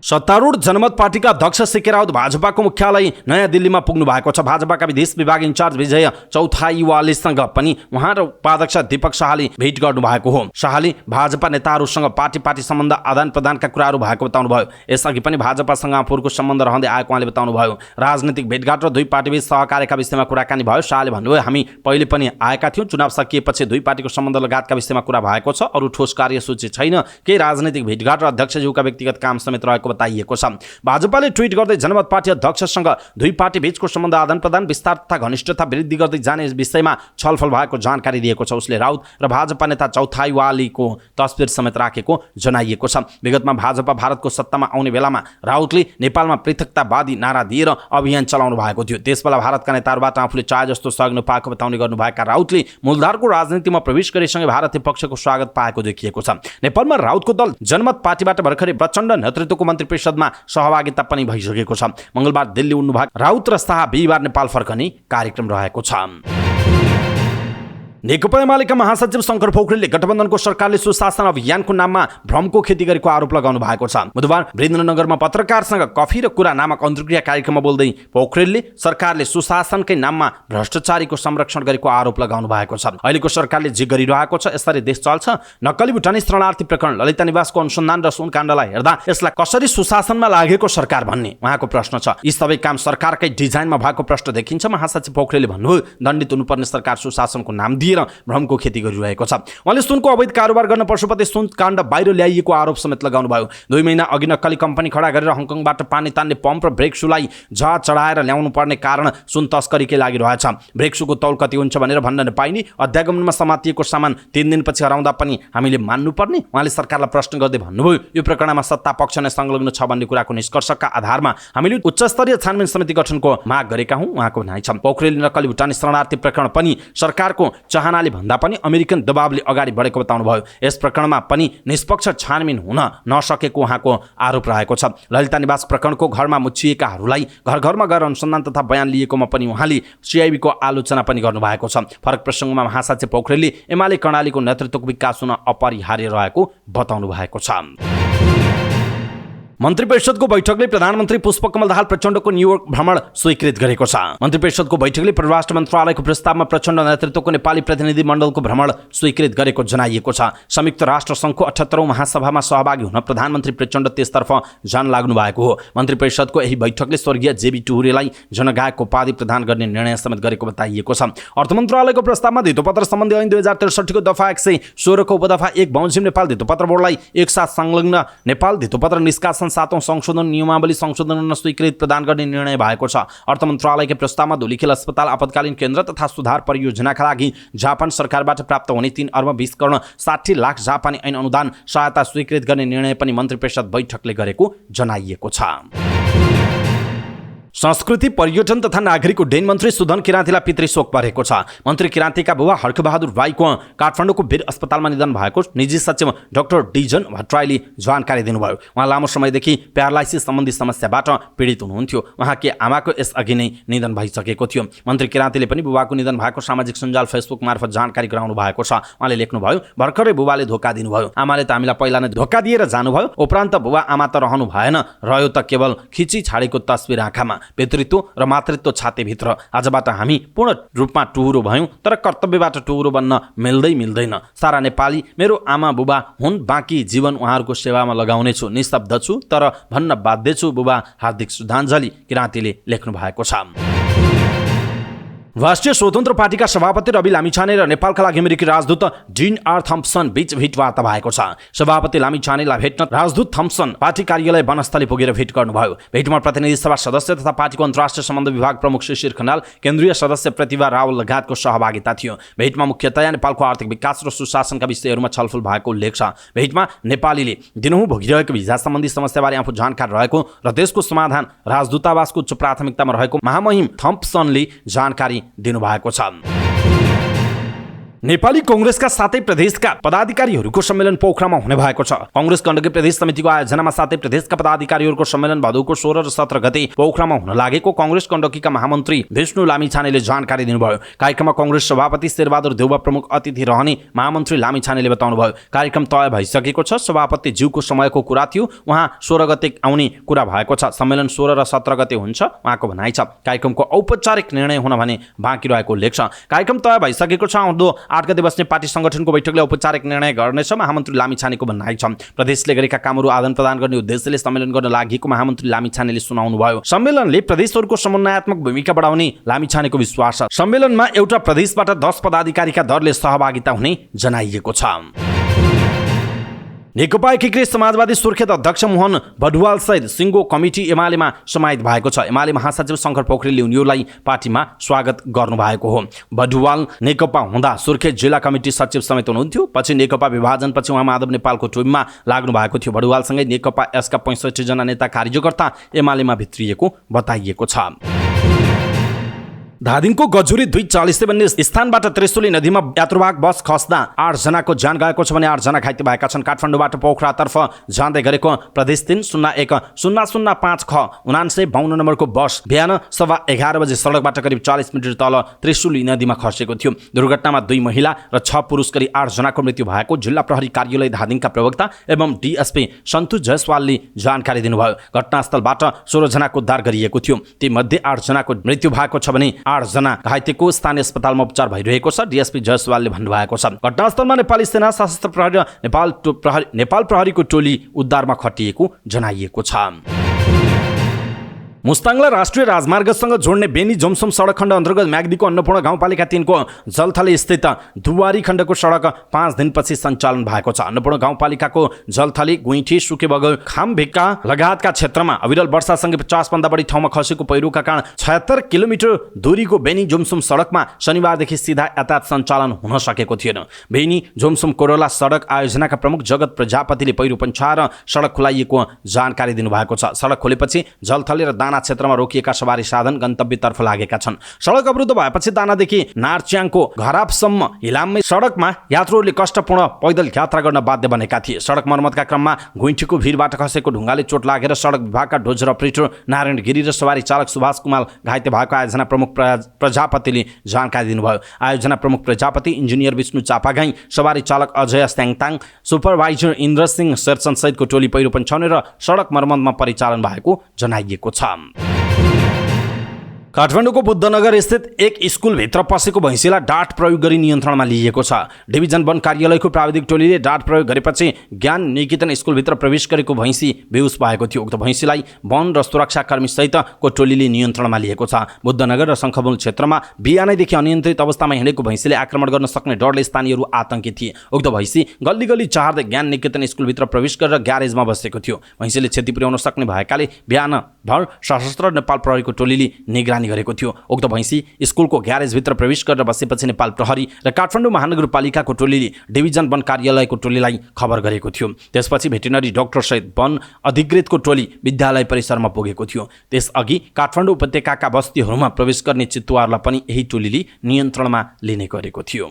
सत्तारूढ जनमत पार्टीका अध्यक्ष सीके राउत भाजपाको मुख्यालय नयाँ दिल्लीमा पुग्नु भएको छ। भाजपाका विदेश विभाग इन्चार्ज विजय चौथाइवालेसँग पनि उहाँ र उपाध्यक्ष दीपक शाहले भेट गर्नु भएको हो। शाहले भाजपा नेताहरूसँग पार्टी सम्बन्ध आदान प्रदानका कुराहरू भएको बताउनु भयो। यसअघि पनि भाजपासँग आफूहरूको सम्बन्ध रहँदै आएको उहाँले बताउनु भयो। राजनीतिक भेटघाट र 2 पार्टीबीच सहकार्यका विषयमा कुराकानी भयो। शाहले भन्नुभयो, हामी पहिले पनि आएका थियौँ, चुनाव सकिएपछि 2 पार्टीको सम्बन्ध लगायतका विषयमा कुरा भएको छ। अरू ठोस कार्यसूची छैन। केही राजनीतिक भेटघाट र अध्यक्षज्यूका व्यक्तिगत काम समेत रहेको बताइएको छ। भाजपाले ट्विट गर्दै जनमत पार्टी अध्यक्षसँग 2 पार्टी बीचको सम्बन्ध आदान प्रदान विस्तार तथा घनिष्ठता वृद्धि गर्दै जाने विषयमा छलफल भएको जानकारी दिएको छ। उसले राउत र भाजपा नेता चौथाइवालीको तस्बिर समेत राखेको जनाइएको छ। विगतमा भाजपा भारतको सत्तामा आउने बेलामा राउतले नेपालमा पृथकतावादी नारा दिएर अभियान चलाउनु भएको थियो। त्यसबेला भारतका नेताहरूबाट आफूले चाहे जस्तो सहयोग नपाएको बताउने गर्नुभएका राउतले मूलधारको राजनीतिमा प्रवेश गरेसँगै भारतीय पक्षको स्वागत पाएको देखिएको छ। नेपालमा राउतको दल जनमत पार्टीबाट भर्खरै प्रचण्ड नेतृत्वको मन्त्री मन्त्रिपरिषदमा सहभागिता पनि भइसकेको छ। मंगलबार दिल्ली उड्नुभएको राउत र शाह बिहीबार नेपाल फर्कने कार्यक्रम रहेको छ। नेकपा एमालेका महासचिव शंकर पोखरेलले गठबन्धनको सरकारले सुशासन अभियानको नाममा भ्रमको खेती गरेको आरोप लगाउनु भएको छ। बुधबार वीरेन्द्रनगरमा पत्रकारसँग कफी र कुरा नामक अन्तर्क्रिया कार्यक्रममा बोल्दै पोखरेलले सरकारले सुशासनकै नाममा भ्रष्टाचारीको संरक्षण गरेको आरोप लगाउनु भएको छ। अहिलेको सरकारले जे गरिरहेको छ यसरी देश चल्छ। नक्कली भुटानी शरणार्थी प्रकरण, ललिता निवासको अनुसन्धान र सुन काण्डलाई हेर्दा यसलाई कसरी सुशासनमा लागेको सरकार भन्ने उहाँको प्रश्न छ। यी सबै काम सरकारकै डिजाइनमा भएको प्रश्न देखिन्छ। महासचिव पोखरेलले भन्नुभयो दण्डित हुनुपर्ने सरकार सुशासनको नाम दिएर भ्रमको खेती गरिरहेको छ। उहाँले सुनको अवैध कारोबार गर्न पशुपति सुन काण्ड बाहिर ल्याइएको आरोप समेत लगाउनुभयो। 2 महिना अघि नक्कली कम्पनी खडा गरेर हङकङबाट पानी तान्ने पम्प र ब्रेक सुलाई जहाज चढाएर ल्याउनु पर्ने कारण सुन तस्करीकै लागिरहेछ। ब्रेक सुको तौल कति हुन्छ भनेर भन्न नपाइने, अध्यागमनमा समातिएको सामान 3 दिनपछि हराउँदा पनि हामीले मान्नुपर्ने उहाँले सरकारलाई प्रश्न गर्दै भन्नुभयो यो प्रकरणमा सत्ता पक्ष नै संलग्न छ भन्ने कुराको निष्कर्षका आधारमा हामीले उच्चस्तरीय छानबिन समिति गठनको माग गरेका हौं उहाँको भनाइ छ। पोखरेलले नक्कली भुटानी शरणार्थी प्रकरण पनि सरकारको चाहनाले भन्दा पनि अमेरिकन दबावले अगाडि बढेको बताउनुभयो। यस प्रकरणमा पनि निष्पक्ष छानबिन हुन नसकेको उहाँको आरोप रहेको छ। ललिता निवास प्रकरणको घरमा मुछिएकाहरूलाई घर घरमा गएर अनुसन्धान तथा बयान लिएकोमा पनि उहाँले सिआइबीको आलोचना पनि गर्नुभएको छ। फरक प्रसङ्गमा महासचिव पोखरेलले एमाले कर्णालीको नेतृत्वको विकास हुन अपरिहार्य रहेको बताउनु भएको छ। मन्त्रिपरिषदको बैठकले प्रधानमन्त्री पुष्पकमल दाहाल प्रचण्डको न्युयोर्क भ्रमण स्वीकृत गरेको छ। मन्त्रिपरिषदको बैठकले परराष्ट्र मन्त्रालयको प्रस्तावमा प्रचण्ड नेतृत्वको नेपाली प्रतिनिधि मण्डलको भ्रमण स्वीकृत गरेको जनाइएको छ। संयुक्त राष्ट्र सङ्घको 78औं महासभामा सहभागी हुन प्रधानमन्त्री प्रचण्ड त्यसतर्फ जान लाग्नु भएको हो। मन्त्रिपरिषदको यही बैठकले स्वर्गीय जेबी टुहुरेलाई जनगायकको उपाधि प्रदान गर्ने निर्णय समेत गरेको बताइएको छ। अर्थ मन्त्रालयको प्रस्तावमा धितोपत्र सम्बन्धी ऐन 2063 को दफा 116 को उपदफा 1 बमोजिम नेपाल धितोपत्र बोर्डलाई एकसाथ संलग्न नेपाल धितोपत्र निष्कासन 7औं संशोधन नियमावली संशोधन गर्न स्वीकृत प्रदान गर्ने निर्णय भएको छ। अर्थ मन्त्रालयको प्रस्तावमा धुलीखेल अस्पताल आपतकालीन केन्द्र तथा सुधार परियोजनाका लागि जापान सरकारबाट प्राप्त हुने 3 अर्ब 20 करोड 60 लाख जापानी ऐन अनुदान सहायता स्वीकृत गर्ने निर्णय पनि मन्त्रिपरिषद बैठकले गरेको जनाइएको छ। संस्कृति पर्यटन तथा नागरिक उड्डयन मन्त्री सुदन किराँतीलाई पितृशोक परेको छ। मन्त्री किराँतीका बुबा हर्कबहादुर राईको काठमाडौँको वीर अस्पतालमा निधन भएको निजी सचिव डाक्टर डिजन भट्टराईले जानकारी दिनुभयो। उहाँ लामो समयदेखि प्यारालाइसिस सम्बन्धी समस्याबाट पीडित हुनुहुन्थ्यो। उहाँकी आमाको यसअघि नै निधन भइसकेको थियो। मन्त्री किराँतीले पनि बुबाको निधन भएको सामाजिक सञ्जाल फेसबुक मार्फत जानकारी गराउनु भएको छ। उहाँले लेख्नुभयो भर्खरै बुबाले धोका दिनुभयो। आमाले त हामीलाई पहिला नै धोका दिएर जानुभयो, उपरान्त बुबा आमा त रहनु भएन, रह्यो त केवल खिची छाडेको तस्बिर आँखामा, पितृत्व र मातृत्व छातीभित्र। आजबाट हामी पूर्ण रूपमा टुहुरो भयौं, तर कर्तव्यबाट टुहुरो बन्न मिल्दैन। सारा नेपाली मेरो आमा बुबा हुन्, बाँकी जीवन उहाँहरूको सेवामा लगाउनेछु। निशब्द छु तर भन्न बाध्य छु, बुबा हार्दिक श्रद्धाञ्जली, किराँतीले लेख्नु भएको छ। राष्ट्रिय स्वतन्त्र पार्टीका सभापति रवि लामिछाने र नेपालका लागि अमेरिकी राजदूत डिन आर थम्पसन बीच भेटवार्ता भएको छ। सभापति लामिछानेलाई भेट्न राजदूत थम्पसन पार्टी कार्यालय वनस्थली पुगेर भेट गर्नुभयो। भेटमा प्रतिनिधि सभा सदस्य तथा पार्टीको अन्तर्राष्ट्रिय सम्बन्ध विभाग प्रमुख शिशिर खनाल, केन्द्रीय सदस्य प्रतिभा रावल लगायतको सहभागिता थियो। भेटमा मुख्यतया नेपालको आर्थिक विकास र सुशासनका विषयहरूमा छलफल भएको उल्लेख छ। भेटमा नेपालीले दिनहुँ भोगिरहेको भिजा सम्बन्धी समस्याबारे आफू जानकार रहेको र त्यसको समाधान राजदूतावासको उच्च प्राथमिकतामा रहेको महामहिम थम्पसनले जानकारी दिनुभएको छ। नेपाली कांग्रेसका 7 प्रदेशका पदाधिकारीहरूको सम्मेलन पोखरामा हुने भएको छ। कांग्रेस गण्डकी प्रदेश समितिको आयोजनामा 7 प्रदेशका पदाधिकारीहरूको सम्मेलन भदौको 16 र 17 गते पोखरामा हुन लागेको कांग्रेस गण्डकीका महामन्त्री विष्णु लामिछानेले जानकारी दिनुभयो। कार्यक्रममा कांग्रेस सभापति शेरबहादुर देउवा प्रमुख अतिथि रहने महामन्त्री लामिछानेले बताउनुभयो। कार्यक्रम तय भइसकेको छ। सभापति ज्यूको समयको कुरा थियो, उहाँ 16 गते आउने कुरा भएको छ। सम्मेलन 16 र 17 गते हुन्छ उहाँको भनाइ छ। कार्यक्रमको औपचारिक निर्णय हुन भने बाँकी रहेको उल्लेख छ। कार्यक्रम तय भइसकेको छ। आउँदो 8 गते बस्ने पार्टी संगठनको बैठकले औपचारिक निर्णय गर्नेछ महामन्त्री लामिछानेको भनाइ छ। प्रदेशले गरेका कामहरू आदान प्रदान गर्ने उद्देश्यले सम्मेलन गर्न लागेको महामन्त्री लामिछानेले सुनाउनुभयो। सम्मेलनले प्रदेशहरूको समन्वयात्मक भूमिका बढाउने लामिछानेको विश्वास छ। सम्मेलनमा एउटा प्रदेशबाट 10 पदाधिकारीका दरले सहभागिता हुने जनाइएको छ। नेकपा एकीकृत समाजवादी सुर्खेत अध्यक्ष मोहन बढुवाल सहित सिङ्गो कमिटी एमालेमा समाहित भएको छ। एमाले महासचिव शंकर पोखरेलले उनीहरूलाई पार्टीमा स्वागत गर्नुभएको हो। बढुवाल नेकपा हुँदा सुर्खेत जिल्ला कमिटी सचिव समेत हुनुहुन्थ्यो। पछि नेकपा विभाजनपछि उहाँ माधव नेपालको टिममा लाग्नु भएको थियो। बढुवालसँगै नेकपा यसका 65 जना नेता कार्यकर्ता एमालेमा भित्रिएको बताइएको छ। धादिङको गजुरी 240 भन्ने स्थानबाट त्रिशुली नदीमा यात्रुवाहक बस खस्दा 8 जनाको ज्यान गएको छ भने 8 जना घाइते भएका छन्। काठमाडौँबाट पोखरातर्फ जाँदै गरेको प्रदेश 301-005 ख 7952 नम्बरको बस बिहान 11:15 बजे सडकबाट करिब 40 मिटर तल त्रिशुली नदीमा खसेको थियो। दुर्घटनामा 2 महिला र 6 पुरुष गरी 8 जनाको मृत्यु भएको जिल्ला प्रहरी कार्यालय धादिङका प्रवक्ता एवं डीएसपी सन्तु जयसवालले जानकारी दिनुभयो। घटनास्थलबाट 16 जनाको उद्धार गरिएको थियो। तीमध्ये 8 जनाको मृत्यु भएको छ भने 8 जना घाइतेको स्थानीय अस्पतालमा उपचार भइरहेको छ, डीएसपी जयसवालले भन्नुभएको छ। घटनास्थलमा नेपाली सेना, सशस्त्र प्रहरी र नेपाल प्रहरीको टोली उद्धारमा खटिएको जनाइएको छ। मुस्ताङलाई राष्ट्रिय राजमार्गसँग जोड्ने बेनी जोमसोम सडक खण्ड अन्तर्गत म्याग्दीको अन्नपूर्ण गाउँपालिका 3 को जलथली स्थित दुवारी खण्डको सडक 5 दिनपछि सञ्चालन भएको छ। अन्नपूर्ण गाउँपालिकाको जलथली, गुइठी, सुकेबगल, खामभिक्का लगायतका क्षेत्रमा अविरल वर्षासँगै 50 भन्दा बढी ठाउँमा खसेको पहिरोका कारण 76 किलोमिटर दूरीको बेनी जोमसोम सडकमा शनिबारदेखि सिधा यातायात सञ्चालन हुन सकेको थिएन। बेनी जोमसोम कोरोला सडक आयोजनाका प्रमुख जगत प्रजापतिले पहिरो पन्छाएर सडक खुलाइएको जानकारी दिनुभएको छ। सडक खोलेपछि जलथली र दाना क्षेत्रमा रोकिएका सवारी साधन गन्तव्यतर्फ लागेका छन्। सडक अवरुद्ध भएपछि दानादेखि नारच्याङको घरापसम्म हिलाम्मे सडकमा यात्रुहरूले कष्टपूर्ण पैदल यात्रा गर्न बाध्य बनेका थिए। सडक मर्मतका क्रममा गुइठीको भिरबाट खसेको ढुङ्गाले चोट लागेर सडक विभागका डोजर अपरेटर नारायण गिरी र सवारी चालक सुभाष कुमार घाइते भएको आयोजना प्रमुख प्रजापतिले जानकारी दिनुभयो। आयोजना प्रमुख प्रजापति, इन्जिनियर विष्णु चापागाई, सवारी चालक अजय स्याङताङ, सुपरभाइजर इन्द्रसिंह शेरचन सहितको टोली पहिरो पन्छाउने र सडक मर्मतमा परिचालन भएको जनाइएको छ। काठमाडौँको बुद्धनगर स्थित एक स्कुलभित्र पसेको भैँसीलाई डाँट प्रयोग गरी नियन्त्रणमा लिइएको छ। डिभिजन वन कार्यालयको प्राविधिक टोलीले डाँट प्रयोग गरेपछि ज्ञान निकेतन स्कुलभित्र प्रवेश गरेको भैँसी बेहोस भएको थियो। उक्त भैँसीलाई वन र सुरक्षाकर्मी सहितको टोलीले नियन्त्रणमा लिएको छ। बुद्धनगर र शङ्खबुल क्षेत्रमा बिहानैदेखि अनियन्त्रित अवस्थामा हिँडेको भैँसीले आक्रमण गर्न सक्ने डरले स्थानीयहरू आतंकित थिए। उक्त भैँसी गल्ली गल्ली चार्दै ज्ञान निकेतन स्कुलभित्र प्रवेश गरेर ग्यारेजमा बसेको थियो। भैँसीले क्षति पुर्याउन सक्ने भएकाले बिहानभर सशस्त्र नेपाल प्रहरीको टोलीले निगरानी गरेको थियो। उक्त भैँसी स्कुलको ग्यारेजभित्र प्रवेश गरेर बसेपछि नेपाल प्रहरी र काठमाडौँ महानगरपालिकाको टोलीले डिभिजन वन कार्यालयको टोलीलाई खबर गरेको थियो। त्यसपछि भेटेरिनरी डाक्टर सहित वन अधिकृतको टोली विद्यालय परिसरमा पुगेको थियो। त्यसअघि काठमाडौँ उपत्यकाका बस्तीहरूमा प्रवेश गर्ने चितुवाहरूलाई पनि यही टोलीले नियन्त्रणमा लिने गरेको थियो।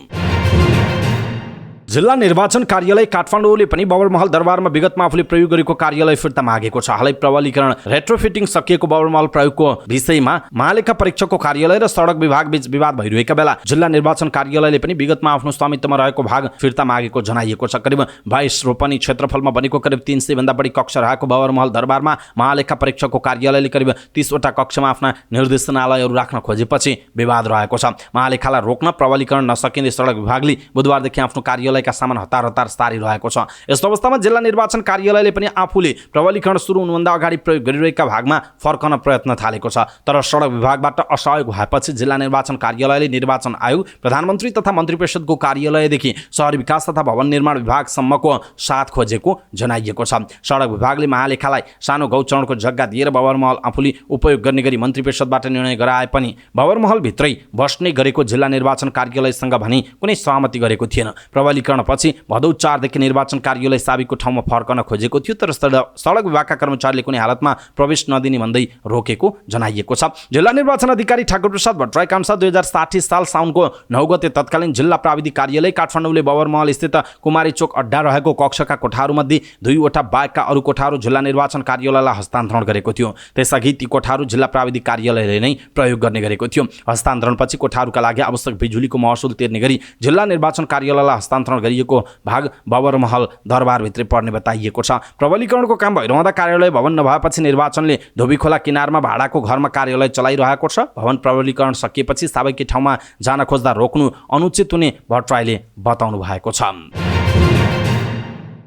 जिल्ला निर्वाचन कार्यालय काठमाडौँले पनि बबरमहल दरबारमा विगतमा आफूले प्रयोग गरेको कार्यालय फिर्ता मागेको छ। हालै प्रबलीकरण रेट्रोफिटिङ सकिएको बबरमहल प्रयोगको विषयमा महालेखा परीक्षकको कार्यालय र सडक विभाग बीच विवाद भइरहेका बेला जिल्ला निर्वाचन कार्यालयले पनि विगतमा आफ्नो स्वामित्वमा रहेको भाग फिर्ता मागेको जनाइएको छ। करिब 22 रोपनी क्षेत्रफलमा बनेको करिब 300 भन्दा बढी कक्ष रहेको बबरमहल दरबारमा महालेखा परीक्षकको कार्यालयले करिब 30 वटा कक्षमा आफ्ना निर्देशनालयहरू राख्न खोजेपछि विवाद रहेको छ। महालेखालाई रोक्न प्रबलीकरण नसकिँदै सडक विभागले बुधबारदेखि आफ्नो कार्यालय का सामान हतार सारिरहेको छ। यस्तो अवस्थामा जिल्ला निर्वाचन कार्यालयले पनि आफूले प्रबलीकरण सुरु हुनुभन्दा अगाडि प्रयोग गरिरहेका भागमा फर्कन प्रयत्न थालेको छ। तर सडक विभागबाट असहयोग भएपछि जिल्ला निर्वाचन कार्यालयले निर्वाचन आयोग, प्रधानमन्त्री तथा मन्त्री परिषदको कार्यालयदेखि शहरी विकास तथा भवन निर्माण विभागसम्मको साथ खोजेको जनाइएको छ। सडक विभागले महालेखालाई सानो गौचरणको जग्गा दिएर बबरमहल आफूले उपयोग गर्ने गरी मन्त्री परिषदबाट निर्णय गराए पनि बबरमहल भित्रै बस्ने गरेको जिल्ला निर्वाचन कार्यालयसँग भने कुनै सहमति गरेको थिएन। पछि भदौ 4 देखि निर्वाचन कार्यालय साबिकको ठाउँमा फर्कन खोजेको थियो, तर सडक विभागका कर्मचारीले कुनै हालतमा प्रवेश नदिने भन्दै रोकेको जनाइएको छ। जिल्ला निर्वाचन अधिकारी ठाकुर प्रसाद भट्टराईका अनुसार 2060 साल साउनको 9 गते तत्कालीन जिल्ला प्राविधिक कार्यालय काठमाडौँले बबरमहल स्थित कुमारी चोक अड्डा रहेको कक्षका कोठाहरूमध्ये 2 वटा बाहेकका अरू कोठाहरू जिल्ला निर्वाचन कार्यालयलाई हस्तान्तरण गरेको थियो। त्यसअघि ती कोठाहरू जिल्ला प्राविधिक कार्यालयले नै प्रयोग गर्ने गरेको थियो। हस्तान्तरणपछि कोठाहरूका लागि आवश्यक बिजुलीको महसुल तिर्ने गरी जिल्ला निर्वाचन कार्यालयलाई हस्तान्तरण गरिएको भाग बबरमहल दरबारभित्रै पर्ने बताइएको छ। प्रबलीकरणको काम भइरहँदा कार्यालय भवन नभएपछि निर्वाचनले धोबीखोला किनारमा भाडाको घरमा कार्यालय चलाइरहेको छ। भवन प्रबलीकरण सकिएपछि साबैकै ठाउँमा जान खोज्दा रोक्नु अनुचित हुने भट्टराईले बताउनु भएको छ।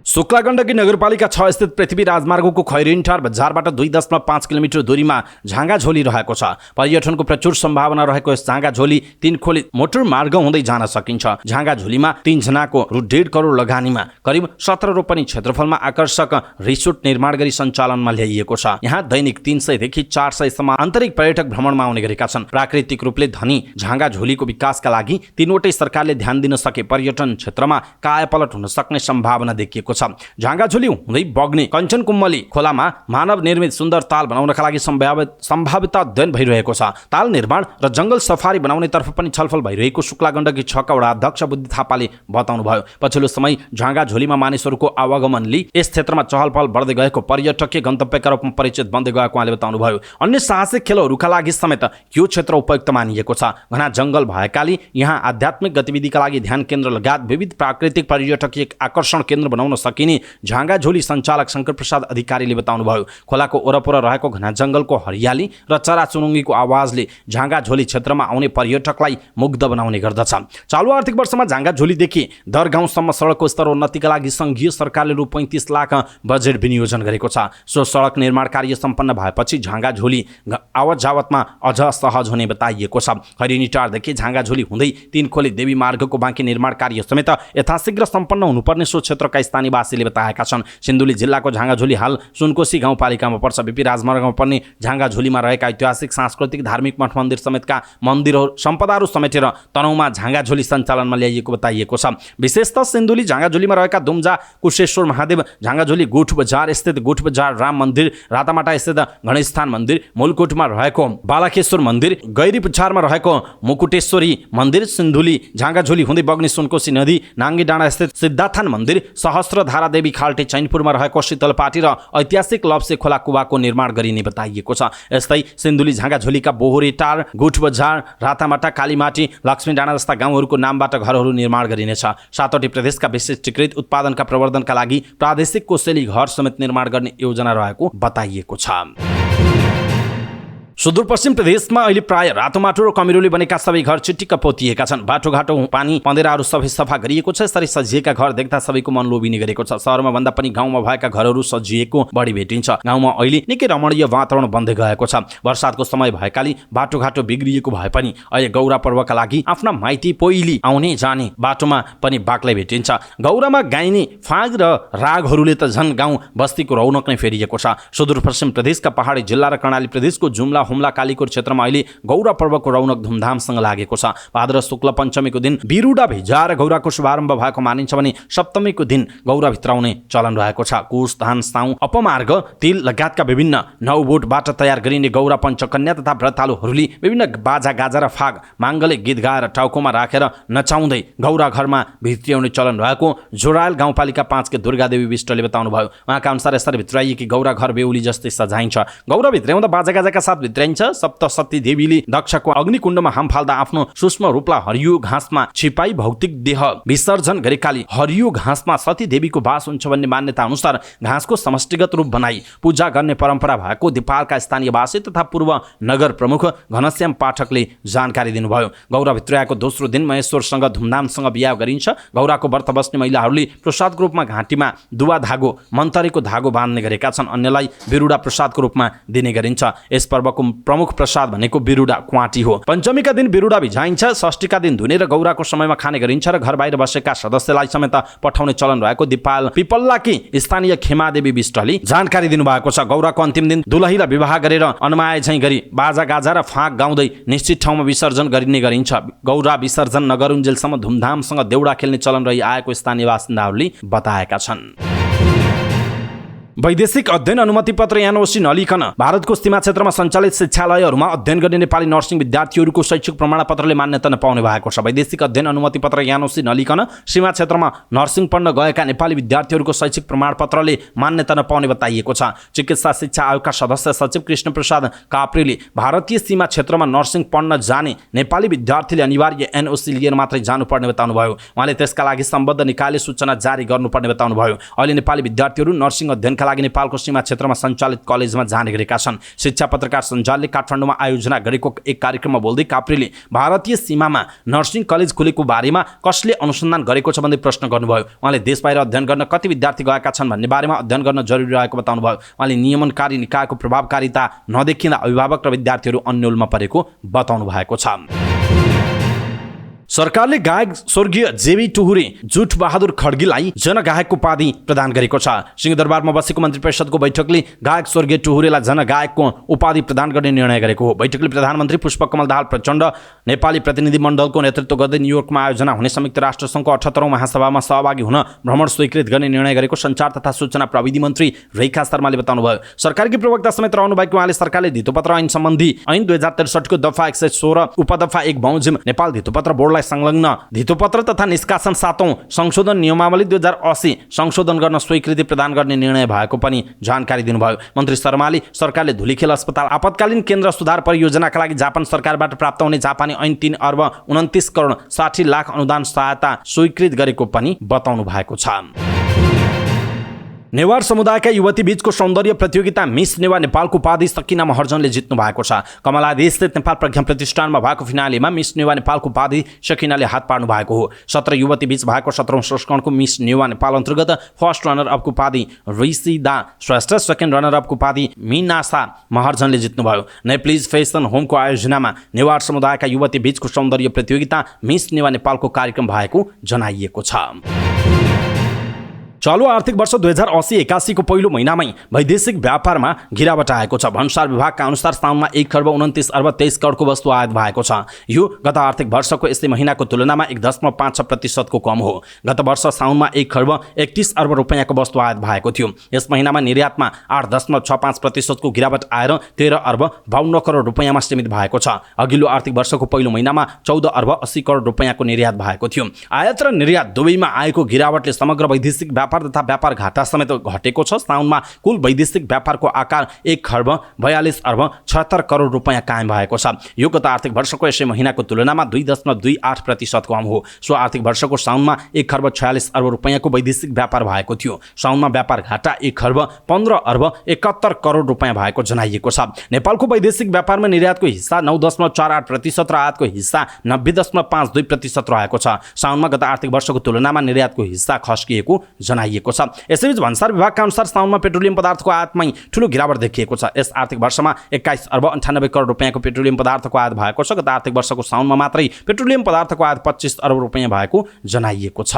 शुक्ला गण्डकी नगरपालिका 6 स्थित पृथ्वी राजमार्गको खैरिनटार बजारबाट 2.5 किलोमिटर दूरीमा झाँगाझोली रहेको छ। पर्यटनको प्रचुर सम्भावना रहेको यस झाँगाझोली 3 खोली मोटर मार्ग हुँदै जान सकिन्छ। झाँगाझोलीमा 3 जनाको रु 1.5 करोड लगानीमा करिब 17 रोपनी क्षेत्रफलमा आकर्षक रिसोर्ट निर्माण गरी सञ्चालनमा ल्याइएको छ। यहाँ दैनिक 300 देखि 400 सम्म आन्तरिक पर्यटक भ्रमणमा आउने गरेका छन्। प्राकृतिक रूपले धनी झाँगाझोलीको विकासका लागि 3वटै सरकारले ध्यान दिन सके पर्यटन क्षेत्रमा कायापलट हुन सक्ने सम्भावना देखिएको छ। छ। झाँगाझोली हुँदै बग्ने कञ्चन कुम्मली खोलामा मानव निर्मित सुन्दर ताल बनाउनका लागि सम्भाव्यता अध्ययन भइरहेको छ। ताल निर्माण र जङ्गल सफारी बनाउनेतर्फ पनि छलफल भइरहेको शुक्ला गण्डकी 6 का वडा अध्यक्ष बुद्धि थापाले बताउनुभयो। पछिल्लो समय झाँगाझोलीमा मानिसहरूको आवागमनले यस क्षेत्रमा चहलपहल बढ्दै गएको, पर्यटकीय गन्तव्यका रूपमा परिचित बन्दै गएको उहाँले बताउनुभयो। अन्य साहसिक खेलहरूका लागि समेत यो क्षेत्र उपयुक्त मानिएको छ। घना जङ्गल भएकाले यहाँ आध्यात्मिक गतिविधिका लागि ध्यान केन्द्र लगायत विविध प्राकृतिक पर्यटकीय आकर्षण केन्द्र बनाउन सकिने झाँगाझोली सञ्चालक शङ्कर प्रसाद अधिकारीले बताउनुभयो। खोलाको वरपर रहेको घना जङ्गलको हरियाली र चराचुरुङ्गीको आवाजले झाँगाझोली क्षेत्रमा आउने पर्यटकलाई मुग्ध बनाउने गर्दछ। चालु आर्थिक वर्षमा झाँगाझोलीदेखि दरगाउँसम्म सडकको स्तर उन्नतिका लागि सङ्घीय सरकारले रु 35 लाख बजेट विनियोजन गरेको छ। सो सडक निर्माण कार्य सम्पन्न भएपछि झाँगाझोली आवत जावतमा अझ सहज हुने बताइएको छ। खैरेनीटारदेखि झाँगाझोली हुँदै 3 खोले देवी मार्गको बाँकी निर्माण कार्य समेत यथाशीघ्र सम्पन्न हुनुपर्ने सो क्षेत्रका स्थानीयवासीले बताएका छन्। सिन्धुली जिल्लाको झाँगाझोली हाल सुनकोशी गाउँपालिकामा पर्छ। बिपी राजमार्गमा पर्ने झाँगाझोलीमा रहेका ऐतिहासिक सांस्कृतिक धार्मिक मठ मन्दिर समेतका मन्दिरहरू सम्पदाहरू समेटेर तनहुँमा झाँगाझोली सञ्चालनमा ल्याइएको बताइएको छ। विशेषतः सिन्धुली झाँगाझोलीमा रहेका दुम्जा कुशेश्वर महादेव, झाँगाझोली गोठ बजार स्थित गोठ बजार राम मन्दिर, रातामाटा स्थित गणेशस्थान मन्दिर, मूलकोटमा रहेको बालाकेश्वर मन्दिर, गैरीपुछारमा रहेको मुकुटेश्वरी मन्दिर, सिन्धुली झाँगाझोली हुँदै बग्ने सुनकोशी नदी, नाङ्गी डाँडा स्थित सिद्धार्थन मन्दिर, सहस्त्रधारा देवी खाल्टे चैनपुरमा रहेको शीतलपाटी र ऐतिहासिक लप्से खोला कुवाको निर्माण गरिने बताइएको छ। यस्तै सिन्धुली झाँगाझोलीका बोहोरेटार, गोठ बजार, रातामाटा, कालीमाटी, लक्ष्मी डाँडा जस्ता गाउँहरूको नामबाट घरहरू निर्माण गरिनेछ। सातवटै प्रदेशका विशिष्टीकृत उत्पादनका प्रवर्धनका लागि प्रादेशिक कोसेली घर समेत निर्माण गर्ने योजना रहेको बताइएको छ। सुदूरपश्चिम प्रदेशमा अहिले प्राय रातो माटो र कमिरोले बनेका सबै घर चिटिक्क पोतिएका छन्। बाटोघाटो, पानी, पँधेराहरू सबै सफा गरिएको छ। यसरी सजिएका घर देख्दा सबैको मन लोभिने गरेको छ। सहरमा भन्दा पनि गाउँमा भएका घरहरू सजिएको बढी भेटिन्छ। गाउँमा अहिले निकै रमणीय वातावरण बन्दै गएको छ। वर्षातको समय भएकाले बाटोघाटो बिग्रिएको भए पनि अहिले गौरा पर्वका लागि आफ्ना माइती पोइली आउने जाने बाटोमा पनि बाक्लै भेटिन्छ। गौरामा गाइने फाग र रागहरूले त झन् गाउँ बस्तीको रौनक नै फेरिएको छ। सुदूरपश्चिम प्रदेशका पहाडी जिल्ला र कर्णाली प्रदेशको जुम्ला, हुम्ला, कालीकोट क्षेत्रमा अहिले गौरा पर्वको रौनक धुमधामसँग लागेको छ। भाद्र शुक्ल पञ्चमीको दिन बिरुडा भिजाएर गौराको शुभारम्भ भएको मानिन्छ भने सप्तमीको दिन गौरा भित्राउने चलन रहेको छ। कुश, धान, साउ, अपमार्ग, तिल लगायतका विभिन्न नौबोटबाट तयार गरिने गौरा पञ्चकन्या तथा व्रतालुहरूले विभिन्न बाजा गाजा र फाग माङ्गलिक गीत गाएर टाउकोमा राखेर नचाउँदै गौरा घरमा भित्रियाउने चलन रहेको जोरायल गाउँपालिका 5 के दुर्गादेवी विष्टले बताउनुभयो। उहाँका अनुसार यसरी भित्राइएकी गौरा घर बेहुली जस्तै सजाइन्छ। गौरा भित्र्याउँदा बाजा गाजाका साथ भित्राइन्छ। सप्तशती देवीले दक्षको अग्निकुण्डमा हाम फाल्दा आफ्नो सूक्ष्म रूपलाई हरियो घाँसमा छिपाई भौतिक देह विसर्जन गरेकाले हरियो घाँसमा सती देवीको वास हुन्छ भन्ने मान्यता अनुसार घाँसको समष्टिगत रूप बनाई पूजा गर्ने परम्परा भएको दिपालका स्थानीयवासी तथा पूर्व नगर प्रमुख घनश्याम पाठकले जानकारी दिनुभयो। गौरा भित्र्याएको दोस्रो दिन महेश्वरसँग धुमधामसँग बिहा गरिन्छ। गौराको व्रत बस्ने महिलाहरूले प्रसादको रूपमा घाँटीमा दुवा धागो, मन्तरीको धागो बाँध्ने गरेका छन्। अन्यलाई बिरुडा प्रसादको रूपमा दिने गरिन्छ। यस पर्वको प्रमुख प्रसाद भनेको बिरुडा क्वाटी हो। पञ्चमीका दिन बिरुडा भिजाइन्छ। षष्ठीका दिन धुने र गौराको समयमा खाने गरिन्छ र घर बाहिर बसेका सदस्यलाई समेत पठाउने चलन रहेको दिपाल पिपल्लाकी स्थानीय खेमादेवी विष्टले जानकारी दिनुभएको छ। गौराको अन्तिम दिन दुलहीलाई विवाह गरेर अनुमाय झैँ गरी बाजा गाजा र फाँक गाउँदै निश्चित ठाउँमा विसर्जन गरिने गरिन्छ। गौरा विसर्जन नगरुन्जेलसम्म धुमधामसँग देउडा खेल्ने चलन रही आएको स्थानीय बासिन्दाहरूले बताएका छन्। वैदेशिक अध्ययन अनुमति पत्र एनओसी नलिकन भारतको सीमा क्षेत्रमा सञ्चालित शिक्षालयहरूमा अध्ययन गर्ने नेपाली नर्सिङ विद्यार्थीहरूको शैक्षिक प्रमाणपत्रले मान्यता नपाउने भएको छ। वैदेशिक अध्ययन अनुमति पत्र एनओसी नलिकन सीमा क्षेत्रमा नर्सिङ पढ्न गएका नेपाली विद्यार्थीहरूको शैक्षिक प्रमाणपत्रले मान्यता नपाउने बताइएको छ। चिकित्सा शिक्षा आयोगका सदस्य सचिव कृष्ण प्रसाद काप्रेले भारतीय सीमा क्षेत्रमा नर्सिङ पढ्न जाने नेपाली विद्यार्थीले अनिवार्य एनओसी लिएर मात्रै जानुपर्ने बताउनुभयो। उहाँले त्यसका लागि सम्बद्ध निकायले सूचना जारी गर्नुपर्ने बताउनुभयो। अहिले नेपाली विद्यार्थीहरू नर्सिङ अध्ययनका लागि नेपालको सीमा क्षेत्रमा सञ्चालित कलेजमा जाने गरेका छन्। शिक्षा पत्रकार सञ्जालले काठमाडौँमा आयोजना गरेको एक कार्यक्रममा बोल्दै काप्रेले भारतीय सीमामा नर्सिङ कलेज खुलेको बारेमा कसले अनुसन्धान गरेको छ भन्दै प्रश्न गर्नुभयो। उहाँले देश बाहिर अध्ययन गर्न कति विद्यार्थी गएका छन् भन्ने बारेमा अध्ययन गर्न जरुरी रहेको बताउनुभयो। उहाँले नियमनकारी निकायको प्रभावकारिता नदेखिँदा अभिभावक र विद्यार्थीहरू अन्यलमा परेको बताउनु भएको छ। सरकारले गायक स्वर्गीय जेबी टुहुरे जुठ बहादुर खड्गीलाई जनगायकको उपाधि प्रदान गरेको छ। सिंहदरबारमा बसेको मन्त्री परिषदको बैठकले गायक स्वर्गीय टुहुरेलाई जनगायकको उपाधि प्रदान गर्ने निर्णय गरेको हो। बैठकले प्रधानमन्त्री पुष्पकमल दाहाल प्रचण्ड नेपाली प्रतिनिधि मण्डलको नेतृत्व गर्दै न्युयोर्कमा आयोजना हुने संयुक्त राष्ट्र सङ्घको 78औं महासभामा सहभागी हुन भ्रमण स्वीकृत गर्ने निर्णय गरेको सञ्चार तथा सूचना प्रविधि मन्त्री रेखा शर्माले बताउनुभयो। सरकारकी प्रवक्ता समेत रहनुभएको उहाँले सरकारले धितोपत्र ऐन सम्बन्धी ऐन 2063 को दफा 116 उपदफा 1 बमोजिम नेपाल धितोपत्र बोर्डलाई संलग्न धितोपत्र तथा निष्कासन 7औं संशोधन नियमावली 2080 संशोधन गर्न स्वीकृति प्रदान गर्ने निर्णय भएको पनि जानकारी दिनुभयो। मन्त्री शर्माले सरकारले धुलीखेल अस्पताल आपतकालीन केन्द्र सुधार परियोजनाका लागि जापान सरकारबाट प्राप्त हुने जापानी ऐन 3 अर्ब 29 करोड 60 लाख अनुदान सहायता स्वीकृत गरेको पनि बताउनु भएको छ। नेवार समुदायका युवती बीचको सौन्दर्य प्रतियोगिता मिस नेवा नेपालको उपाधि सकिना महर्जनले जित्नु भएको छ। कमलादेशस्थित नेपाल प्रज्ञा प्रतिष्ठानमा भएको फिनालेमा मिस नेवा नेपालको उपाधि सकिनाले हात पार्नु भएको हो। 17 युवती बीच भएको 17औं संस्करणको मिस नेवा नेपाल अन्तर्गत फर्स्ट रनर अपको उपाधि ऋषिदा श्रेष्ठ, सेकेन्ड रनर अपको उपाधि मिनासा महर्जनले जित्नुभयो। नेप्लिज फेसन होमको आयोजनामा नेवार समुदायका युवती बीचको सौन्दर्य प्रतियोगिता मिस नेवा नेपालको कार्यक्रम भएको जनाइएको छ। चालु आर्थिक वर्ष 2080-81 को पहिलो महिनामै वैदेशिक व्यापारमा गिरावट आएको छ। भन्सार विभागका अनुसार साउनमा 1 खर्ब 29 अर्ब 23 करोडको वस्तु आयात भएको छ। यो गत आर्थिक वर्षको यस्तै महिनाको तुलनामा 1.5% को कम हो। गत वर्ष साउनमा 1 खर्ब 31 अर्ब रुपैयाँको वस्तु आयात भएको थियो। यस महिनामा निर्यातमा 8.65% को गिरावट आएर 13 अर्ब 52 करोड रुपैयाँमा सीमित भएको छ। अघिल्लो आर्थिक वर्षको पहिलो महिनामा 14 अर्ब 80 करोड रुपैयाँको निर्यात भएको थियो। आयात र निर्यात दुवैमा आएको गिरावटले समग्र वैदेशिक व्यापार तथा व्यापार घाटा समेत घटेको छ। साउनमा कुल वैदेशिक व्यापारको आकार 1 खर्ब 42 अर्ब 76 करोड रुपैयाँ कायम भएको छ। यो गत आर्थिक वर्षको यसै महिनाको तुलनामा 2.28% कम हो। सो आर्थिक वर्षको साउनमा 1 खर्ब 46 अर्ब रुपैयाँको वैदेशिक व्यापार भएको थियो। साउनमा व्यापार घाटा 1 खर्ब 15 अर्ब 71 करोड रुपैयाँ भएको जनाइएको छ। नेपालको वैदेशिक व्यापारमा निर्यातको हिस्सा 9.48% र आयातको हिस्सा 90.52% रहेको छ। साउनमा गत आर्थिक वर्षको तुलनामा निर्यातको हिस्सा खस्किएको जनाइएको छ। यसैबीच भन्सार विभागका अनुसार साउनमा पेट्रोलियम पदार्थको आयातमै ठूलो गिरावट देखिएको छ। यस आर्थिक वर्षमा 21 अर्ब 98 करोड रुपैयाँको पेट्रोलियम पदार्थको आयात भएको छ। गत आर्थिक वर्षको साउनमा मात्रै पेट्रोलियम पदार्थको आयात 25 अर्ब रुपैयाँ भएको जनाइएको छ।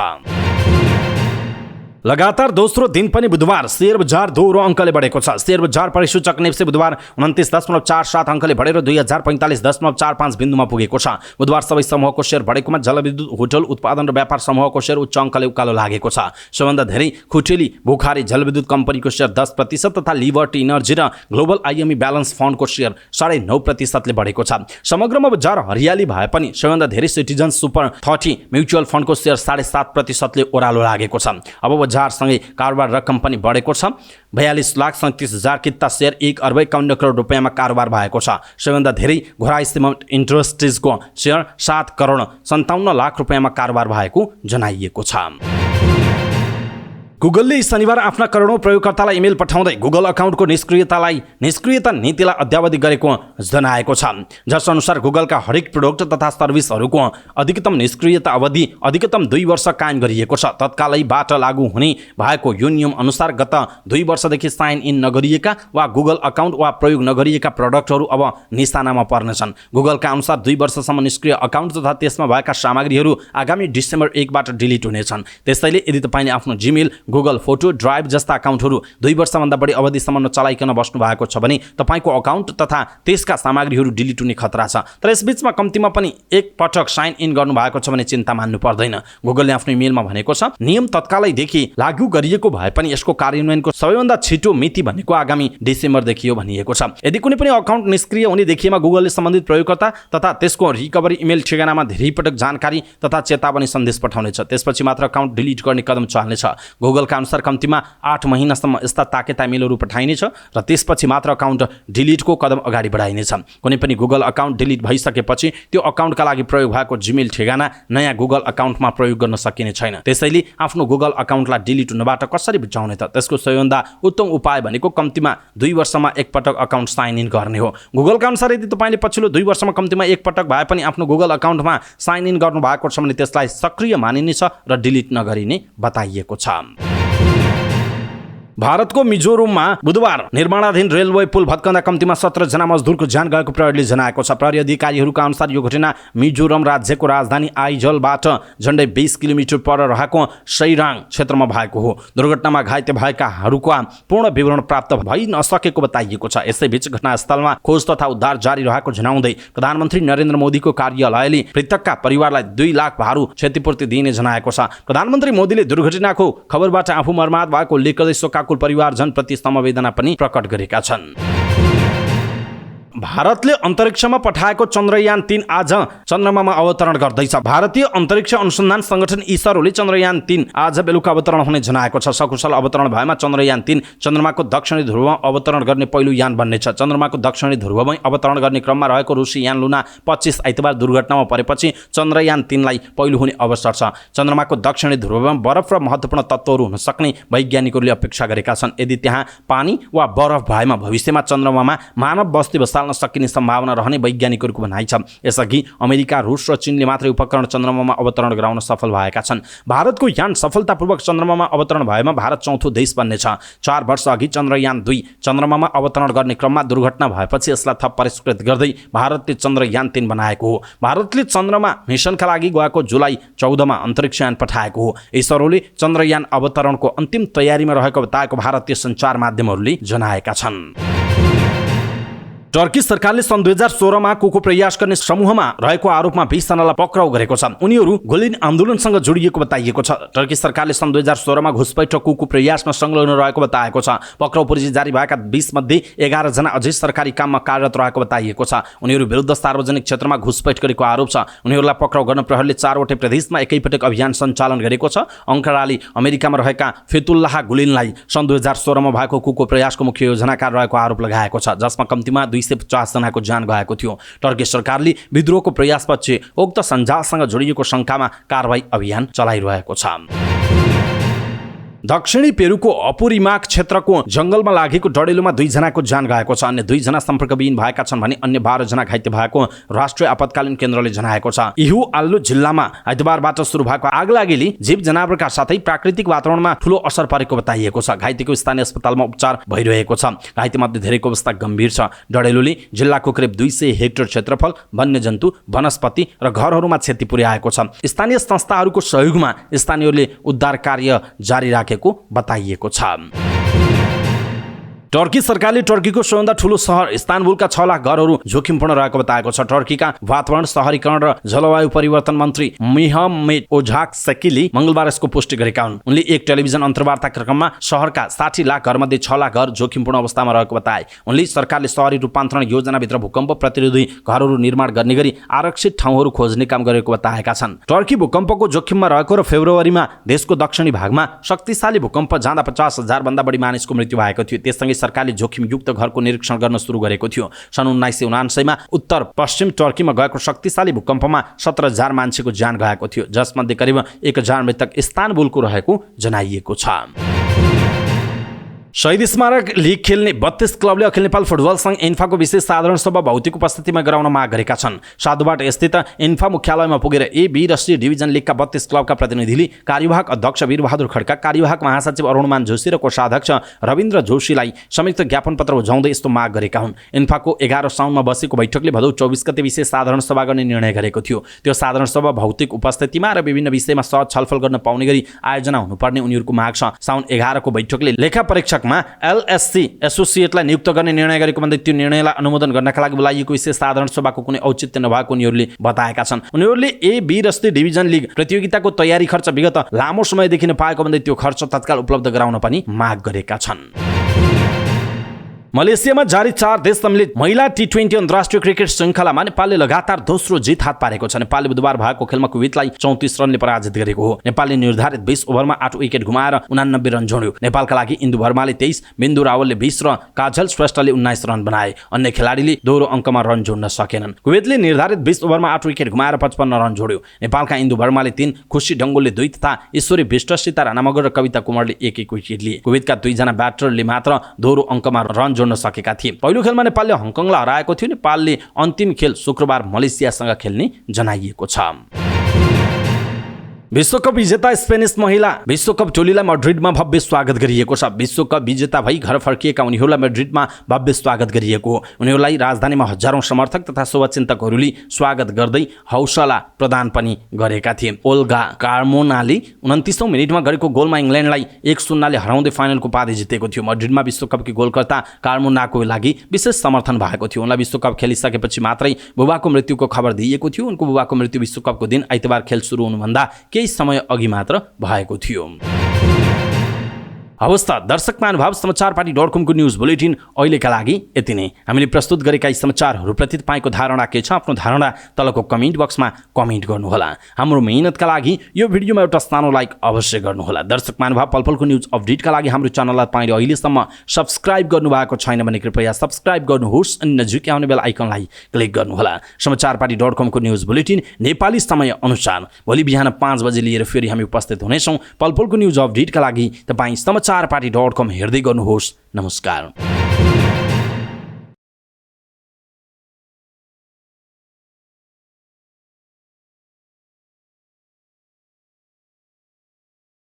लगातार दोस्रो दिन पनि बुधबार शेयर बजार दोहोरो अङ्कले बढेको छ। शेयर बजार परिसूचक नेप्से बुधबार 29.47 अङ्कले बढेर 2045.45 बिन्दुमा पुगेको छ। बुधबार सबै समूहको शेयर बढेकोमा जलविद्युत, होटल उत्पादन र व्यापार समूहको शेयर उच्च अङ्कले उकालो लागेको छ। सबभन्दा धेरै खुटेली बुखारी जलविद्युत कम्पनीको शेयर 10% तथा लिबर्टी इनर्जी र ग्लोबल आइएमई ब्यालेन्स फन्डको शेयर 9.5% ले बढेको छ। समग्रमा बजार हरियाली भए पनि सबभन्दा धेरै सिटिजन सुपर 30 म्युचुअल फन्डको शेयर 7.5% ले ओह्रालो लागेको छ। अब बजारसँगै कारोबार रकम पनि बढेको छ। 42,37,000 किता शेयर 1 अर्ब 51 करोड रुपैयाँमा कारोबार भएको छ। सबैभन्दा धेरै घोराई सिमेन्ट इन्डस्ट्रिजको शेयर 7 करोड 57 लाख रुपैयाँमा कारोबार भएको जनाइएको छ। गुगलले शनिबार आफ्ना करोडौं प्रयोगकर्तालाई इमेल पठाउँदै गुगल अकाउन्टको निष्क्रियता नीतिलाई अद्यावधि गरेको जनाएको छ। जसअनुसार गुगलका हरेक प्रोडक्ट तथा सर्भिसहरूको अधिकतम निष्क्रियता अवधि अधिकतम 2 वर्ष कायम गरिएको छ। तत्कालैबाट लागू हुने भएको यो नियम अनुसार गत 2 वर्षदेखि साइन इन नगरिएका वा गुगल अकाउन्ट वा प्रयोग नगरिएका प्रोडक्टहरू अब निशानामा पर्नेछन्। गुगलका अनुसार 2 वर्षसम्म निष्क्रिय अकाउन्ट तथा त्यसमा भएका सामग्रीहरू आगामी डिसेम्बर 1 बाट डिलिट हुनेछन्। त्यसैले यदि तपाईले आफ्नो जीमेल, गुगल फोटो, ड्राइभ जस्ता अकाउन्टहरू 2 वर्षभन्दा बढी अवधिसम्म चलाइकन बस्नु भएको छ भने तपाईको अकाउन्ट तथा त्यसका सामग्रीहरू डिलिट हुने खतरा छ। तर यसबीचमा कम्तीमा पनि एक पटक साइन इन गर्नु भएको छ भने चिन्ता मान्नु पर्दैन। गुगलले आफ्नो इमेलमा भनेको छ, नियम तत्कालैदेखि लागू गरिएको भए पनि यसको कार्यान्वयनको सबैभन्दा छिटो मिति भनेको आगामी डिसेम्बरदेखि हो भनिएको छ। यदि कुनै पनि अकाउन्ट निष्क्रिय हुने देखिएमा गुगलले सम्बन्धित प्रयोगकर्ता तथा त्यसको रिकभरी इमेल ठेगानामा धेरै पटक जानकारी तथा चेतावनी सन्देश पठाउनेछ। त्यसपछि मात्र अकाउन्ट डिलिट गर्ने कदम चाल्नेछ। गुगलका अनुसार कम्तीमा 8 महिनासम्म यस्ता ताकेता इमेलहरू पठाइनेछ र त्यसपछि मात्र अकाउन्ट डिलिटको कदम अगाडि बढाइनेछ। कुनै पनि गुगल अकाउन्ट डिलिट भइसकेपछि त्यो अकाउन्टका लागि प्रयोग भएको जीमेल ठेगाना नयाँ गुगल अकाउन्टमा प्रयोग गर्न सकिने छैन। त्यसैले आफ्नो गुगल अकाउन्टलाई डिलिट हुनबाट कसरी बचाउने त? त्यसको सबैभन्दा उत्तम उपाय भनेको कम्तीमा 2 वर्षमा एक पटक अकाउन्ट साइन इन गर्ने हो। गुगलका अनुसार यदि तपाईले पछिल्लो 2 वर्षमा कम्तीमा एक पटक भए पनि आफ्नो गुगल अकाउन्टमा साइन इन गर्नु भएको छ भने त्यसलाई सक्रिय मानिनेछ र डिलिट नगरिने बताइएको छ। भारतको मिजोरममा बुधबार निर्माणाधीन रेलवे पुल भत्कँदा कम्तीमा 17 जना मजदुरको ज्यान गएको प्रहरीले जनाएको छ। प्रहरी अधिकारीहरूका अनुसार यो घटना मिजोरम राज्यको राजधानी आइजलबाट झन्डै 20 किलोमिटर पर रहेको सैराङ क्षेत्रमा भएको हो। दुर्घटनामा घाइते भएकाहरूका पूर्ण विवरण प्राप्त भइ नसकेको बताइएको छ। यसैबीच घटनास्थलमा खोज तथा उद्धार जारी रहेको जनाउँदै प्रधानमन्त्री नरेन्द्र मोदीको कार्यालयले मृतकका परिवारलाई 2 लाख भारु क्षतिपूर्ति दिने जनाएको छ। प्रधानमन्त्री मोदीले दुर्घटनाको खबरबाट आफू मर्माहत भएको उल्लेख गर्दै शोकाकुल परिवारजनप्रति समवेदना पनि प्रकट गरेका छन्। भारतले अन्तरिक्षमा पठाएको चन्द्रयान 3 आज चन्द्रमामा अवतरण गर्दैछ। भारतीय अन्तरिक्ष अनुसन्धान संगठन इसरोले चन्द्रयान 3 आज बेलुका अवतरण हुने जनाएको छ। सकुशल अवतरण भएमा चन्द्रयान 3 चन्द्रमाको दक्षिणी ध्रुवमा अवतरण गर्ने पहिलो यान बन्नेछ। चन्द्रमाको दक्षिणी ध्रुवमै अवतरण गर्ने क्रममा रहेको रुसी यान लुना 25 आइतबार दुर्घटनामा परेपछि चन्द्रयान 3 लाई पहिलो हुने अवसर छ। चन्द्रमाको दक्षिणी ध्रुवमा बरफ र महत्त्वपूर्ण तत्त्वहरू हुन सक्ने वैज्ञानिकहरूले अपेक्षा गरेका छन्। यदि त्यहाँ पानी वा बरफ भएमा भविष्यमा चन्द्रमामा मानव बस्ती बसाल्न सकिने सम्भावना रहने वैज्ञानिकहरूको भनाइ छ। यसअघि अमेरिका, रुस र चीनले मात्रै उपकरण चन्द्रमामा अवतरण गराउन सफल भएका छन्। भारतको यान सफलतापूर्वक चन्द्रमामा अवतरण भएमा भारत चौथो देश बन्नेछ। 4 वर्ष अघि चन्द्रयान 2 चन्द्रमामा अवतरण गर्ने क्रममा दुर्घटना भएपछि यसलाई थप परिष्कृत गर्दै भारतले चन्द्रयान 3 बनाएको हो। भारतले चन्द्रमा मिसनका लागि गएको जुलाई 14 मा अन्तरिक्ष यान पठाएको हो। इसरोले चन्द्रयान अवतरणको अन्तिम तयारीमा रहेको बताएको भारतीय सञ्चार माध्यमहरूले जनाएका छन्। टर्की सरकारले सन् 2016 मा कुको प्रयास गर्ने समूहमा रहेको आरोपमा 20 जनालाई पक्राउ गरेको छ। उनीहरू गुलिन आन्दोलनसँग जोडिएको बताइएको छ। टर्की सरकारले सन् 2016 मा घुसपैठ र कुको प्रयासमा संलग्न रहेको बताएको छ। पक्राउ पुर्जी जारी भएका 20 मध्ये 11 जना अझै सरकारी काममा कार्यरत रहेको बताइएको छ। उनीहरू विरुद्ध सार्वजनिक क्षेत्रमा घुसपैठ गरेको आरोप छ। उनीहरूलाई पक्राउ गर्न प्रहरीले 4 वटै प्रदेशमा एकैपटक अभियान सञ्चालन गरेको छ। अङ्काराले अमेरिकामा रहेका फेतुल्लाह गुलिनलाई सन् 2016 मा भएको कुको प्रयासको मुख्य योजनाकार रहेको आरोप लगाएको छ, जसमा कम्तीमा 250 जनाको ज्यान गएको थियो। टर्की सरकारले विद्रोहको प्रयासपछि उक्त सञ्जालसँग जोडिएको शङ्कामा कारबाही अभियान चलाइरहेको छ। दक्षिणी पेरुको अपुरिमाक क्षेत्रको जंगलमा लागेको डडेलोमा 2 जनाको ज्यान गएको छ। अन्य 2 जना सम्पर्कविहीन भएका छन् भने अन्य 12 जना घाइते भएको राष्ट्रिय आपतकालीन केन्द्रले जनाएको छ। इहु आल्लु जिल्लामा आइतबारबाट सुरु भएको आगलागीले जीव जनावरका साथै प्राकृतिक वातावरणमा ठूलो असर परेको बताइएको छ। घाइतेको स्थानीय अस्पतालमा उपचार भइरहेको छ। घाइतेमध्ये धेरैको अवस्था गम्भीर छ। डडेलोले जिल्लाको करिब 200 हेक्टर क्षेत्रफल, वन्यजन्तु, वनस्पति र घरहरूमा क्षति पुर्याएको छ। स्थानीय संस्थाहरूको सहयोगमा स्थानीयहरूले उद्धार कार्य जारी राखे बताइएको छ। टर्की सरकारले टर्कीको सबैभन्दा ठूलो शहर इस्तानबुलका 6 लाख घरहरू जोखिमपूर्ण रहेको बताएको छ। टर्कीका वातावरण, शहरीकरण र जलवायु परिवर्तन मन्त्री मेहमेट ओझाकसेकीले मंगलबार यसको पुष्टि गरेका हुन्। उनले एक टेलिभिजन अन्तर्वार्ता कार्यक्रममा शहरका 60 लाख घरमध्ये 6 लाख घर जोखिमपूर्ण अवस्थामा रहेको बताए। उनले सरकारले शहरी रूपान्तरण योजनाभित्र भूकम्प प्रतिरोधी घरहरू निर्माण गर्ने गरी आरक्षित ठाउँहरू खोज्ने काम गरेको बताएका छन्। टर्की भूकम्पको जोखिममा रहेको र फेब्रुअरीमा देशको दक्षिणी भागमा शक्तिशाली भूकम्प जाँदा 50,000 भन्दा बढी मानिसको मृत्यु भएको थियो। त्यससँगै सरकारले जोखिमयुक्त घरको निरीक्षण गर्न सुरु गरेको थियो। सन् 1979 मा उत्तर पश्चिम टर्कीमा गएको शक्तिशाली भूकम्पमा 17,000 मान्छेको ज्यान गएको थियो, जसमध्ये करिब 1,000 मृतक इस्तानबुलको रहेको जनाइएको छ। शहीद स्मारक लिग खेल्ने 32 क्लबले अखिल नेपाल फुटबल संघ इन्फाको विशेष साधारण सभा भौतिक उपस्थितिमा गराउन माग गरेका छन्। साधुबाट स्थित इन्फा मुख्यालयमा पुगेर ए, बी र सी डिभिजन लिगका 32 क्लबका प्रतिनिधिले कार्यवाहक अध्यक्ष वीरबहादुर खड्का, कार्यवाहक महासचिव अरुणमान जोशी र कोषाध्यक्ष रविन्द्र जोशीलाई संयुक्त ज्ञापन पत्र बुझाउँदै यस्तो माग गरेका हुन्। इन्फाको 11 साउनमा बसेको बैठकले भदौ 24 गते विशेष साधारण सभा गर्ने निर्णय गरेको थियो। त्यो साधारण सभा भौतिक उपस्थितिमा र विभिन्न विषयमा सहज छलफल गर्न पाउने गरी आयोजना हुनुपर्ने उनीहरूको माग छ। साउन 11 को बैठकले लेखा परीक्षक एलएससी एसोसिएटलाई नियुक्त गर्ने निर्णय गरेको भन्दै त्यो निर्णयलाई अनुमोदन गर्नका लागि बोलाइएको विशेष साधारण सभाको कुनै औचित्य नभएको उनीहरूले बताएका छन्। उनीहरूले ए, बी र सी डिभिजन लिग प्रतियोगिताको तयारी खर्च विगत लामो समयदेखि नपाएको भन्दै त्यो खर्च तत्काल उपलब्ध गराउन पनि माग गरेका छन्। मलेसियामा जारी 4 देश सम्मिलित महिला टी20 अन्तर्राष्ट्रिय क्रिकेट श्रृङ्खलामा नेपालले लगातार दोस्रो जित हात पारेको छ। नेपालले बुधबार भएको खेलमा कुवेतलाई 34 रनले पराजित गरेको हो। नेपालले निर्धारित 20 ओभरमा 8 विकेट गुमाएर 89 रन जोड्यो। नेपालका लागि इन्दु भर्माले 23, बिन्दु रावलले 20 र काजल श्रेष्ठले 19 रन बनाए। अन्य खेलाडीले दोहोरो अङ्कमा रन जोड्न सकेनन्। कुवेतले निर्धारित 20 ओभरमा 8 विकेट गुमाएर 55 रन जोड्यो। नेपालका इन्दु भर्माले 3, खुशी डङ्गोलले 2 तथा ईश्वरी विष्ट, सीता राणा मगर र कविता कुमारले 1-1 विकेट लिए। कुवेतका 2 जना ब्याटरले मात्र दोहोरो अङ्कमा रन जोड्न सकेका थिए। पहिलो खेलमा नेपालले हङकङलाई हराएको थियो। नेपालले अन्तिम खेल शुक्रबार मलेसियासँग खेल्ने जनाइएको छ। विश्वकप विजेता स्पेनिस महिला विश्वकप टोलीलाई मड्रिडमा भव्य स्वागत गरिएको छ। विश्वकप विजेता भई घर फर्किएका उनीहरूलाई मड्रिडमा भव्य स्वागत गरिएको। उनीहरूलाई राजधानीमा हजारौं समर्थक तथा शुभचिन्तकहरूले स्वागत गर्दै हौसला प्रदान पनि गरेका थिए। ओल्गा कार्मोनाले 29औं मिनेटमा गरेको गोलमा इङ्ल्यान्डलाई 1-0 हराउँदै फाइनलको पारी जितेको थियो। मड्रिडमा विश्वकपकी गोलकर्ता कार्मोनाको लागि विशेष समर्थन भएको थियो। उनलाई विश्वकप खेलिसकेपछि मात्रै बुबाको मृत्युको खबर दिइएको थियो। उनको बुबाको मृत्यु विश्वकपको दिन आइतबार खेल सुरु हुनुभन्दा केही समय अघि मात्र भएको थियो। अवस्था दर्शक महानुभाव समाचारपाटी.com को न्यूज बुलेटिन अहिलेका लागि यति नै। हामीले प्रस्तुत गरेका यी समाचारहरूप्रति तपाईको धारणा के छ? आफ्नो धारणा तलको कमेन्ट बक्समा कमेन्ट गर्नुहोला। हाम्रो मेहनतका लागि यो भिडियोमा एउटा सानो लाइक अवश्य गर्नुहोला। दर्शक महानुभाव पलपलको न्यूज अपडेटका लागि हाम्रो च्यानललाई तपाईले अहिलेसम्म सब्स्क्राइब गर्नुभएको छैन भने कृपया सब्स्क्राइब गर्नुहोस् अनि नजिकै आउने बेल आइकनलाई क्लिक गर्नुहोला। समाचारपाटी.com को न्यूज बुलेटिन नेपाली समय अनुसार भोलि बिहान 5 बजे लिएर फेरि हामी उपस्थित हुनेछौँ। पलपलको न्यूज अपडेटका लागि तपाई समाचारपाटी.com हेर्दै गर्नुहोस्। नमस्कार।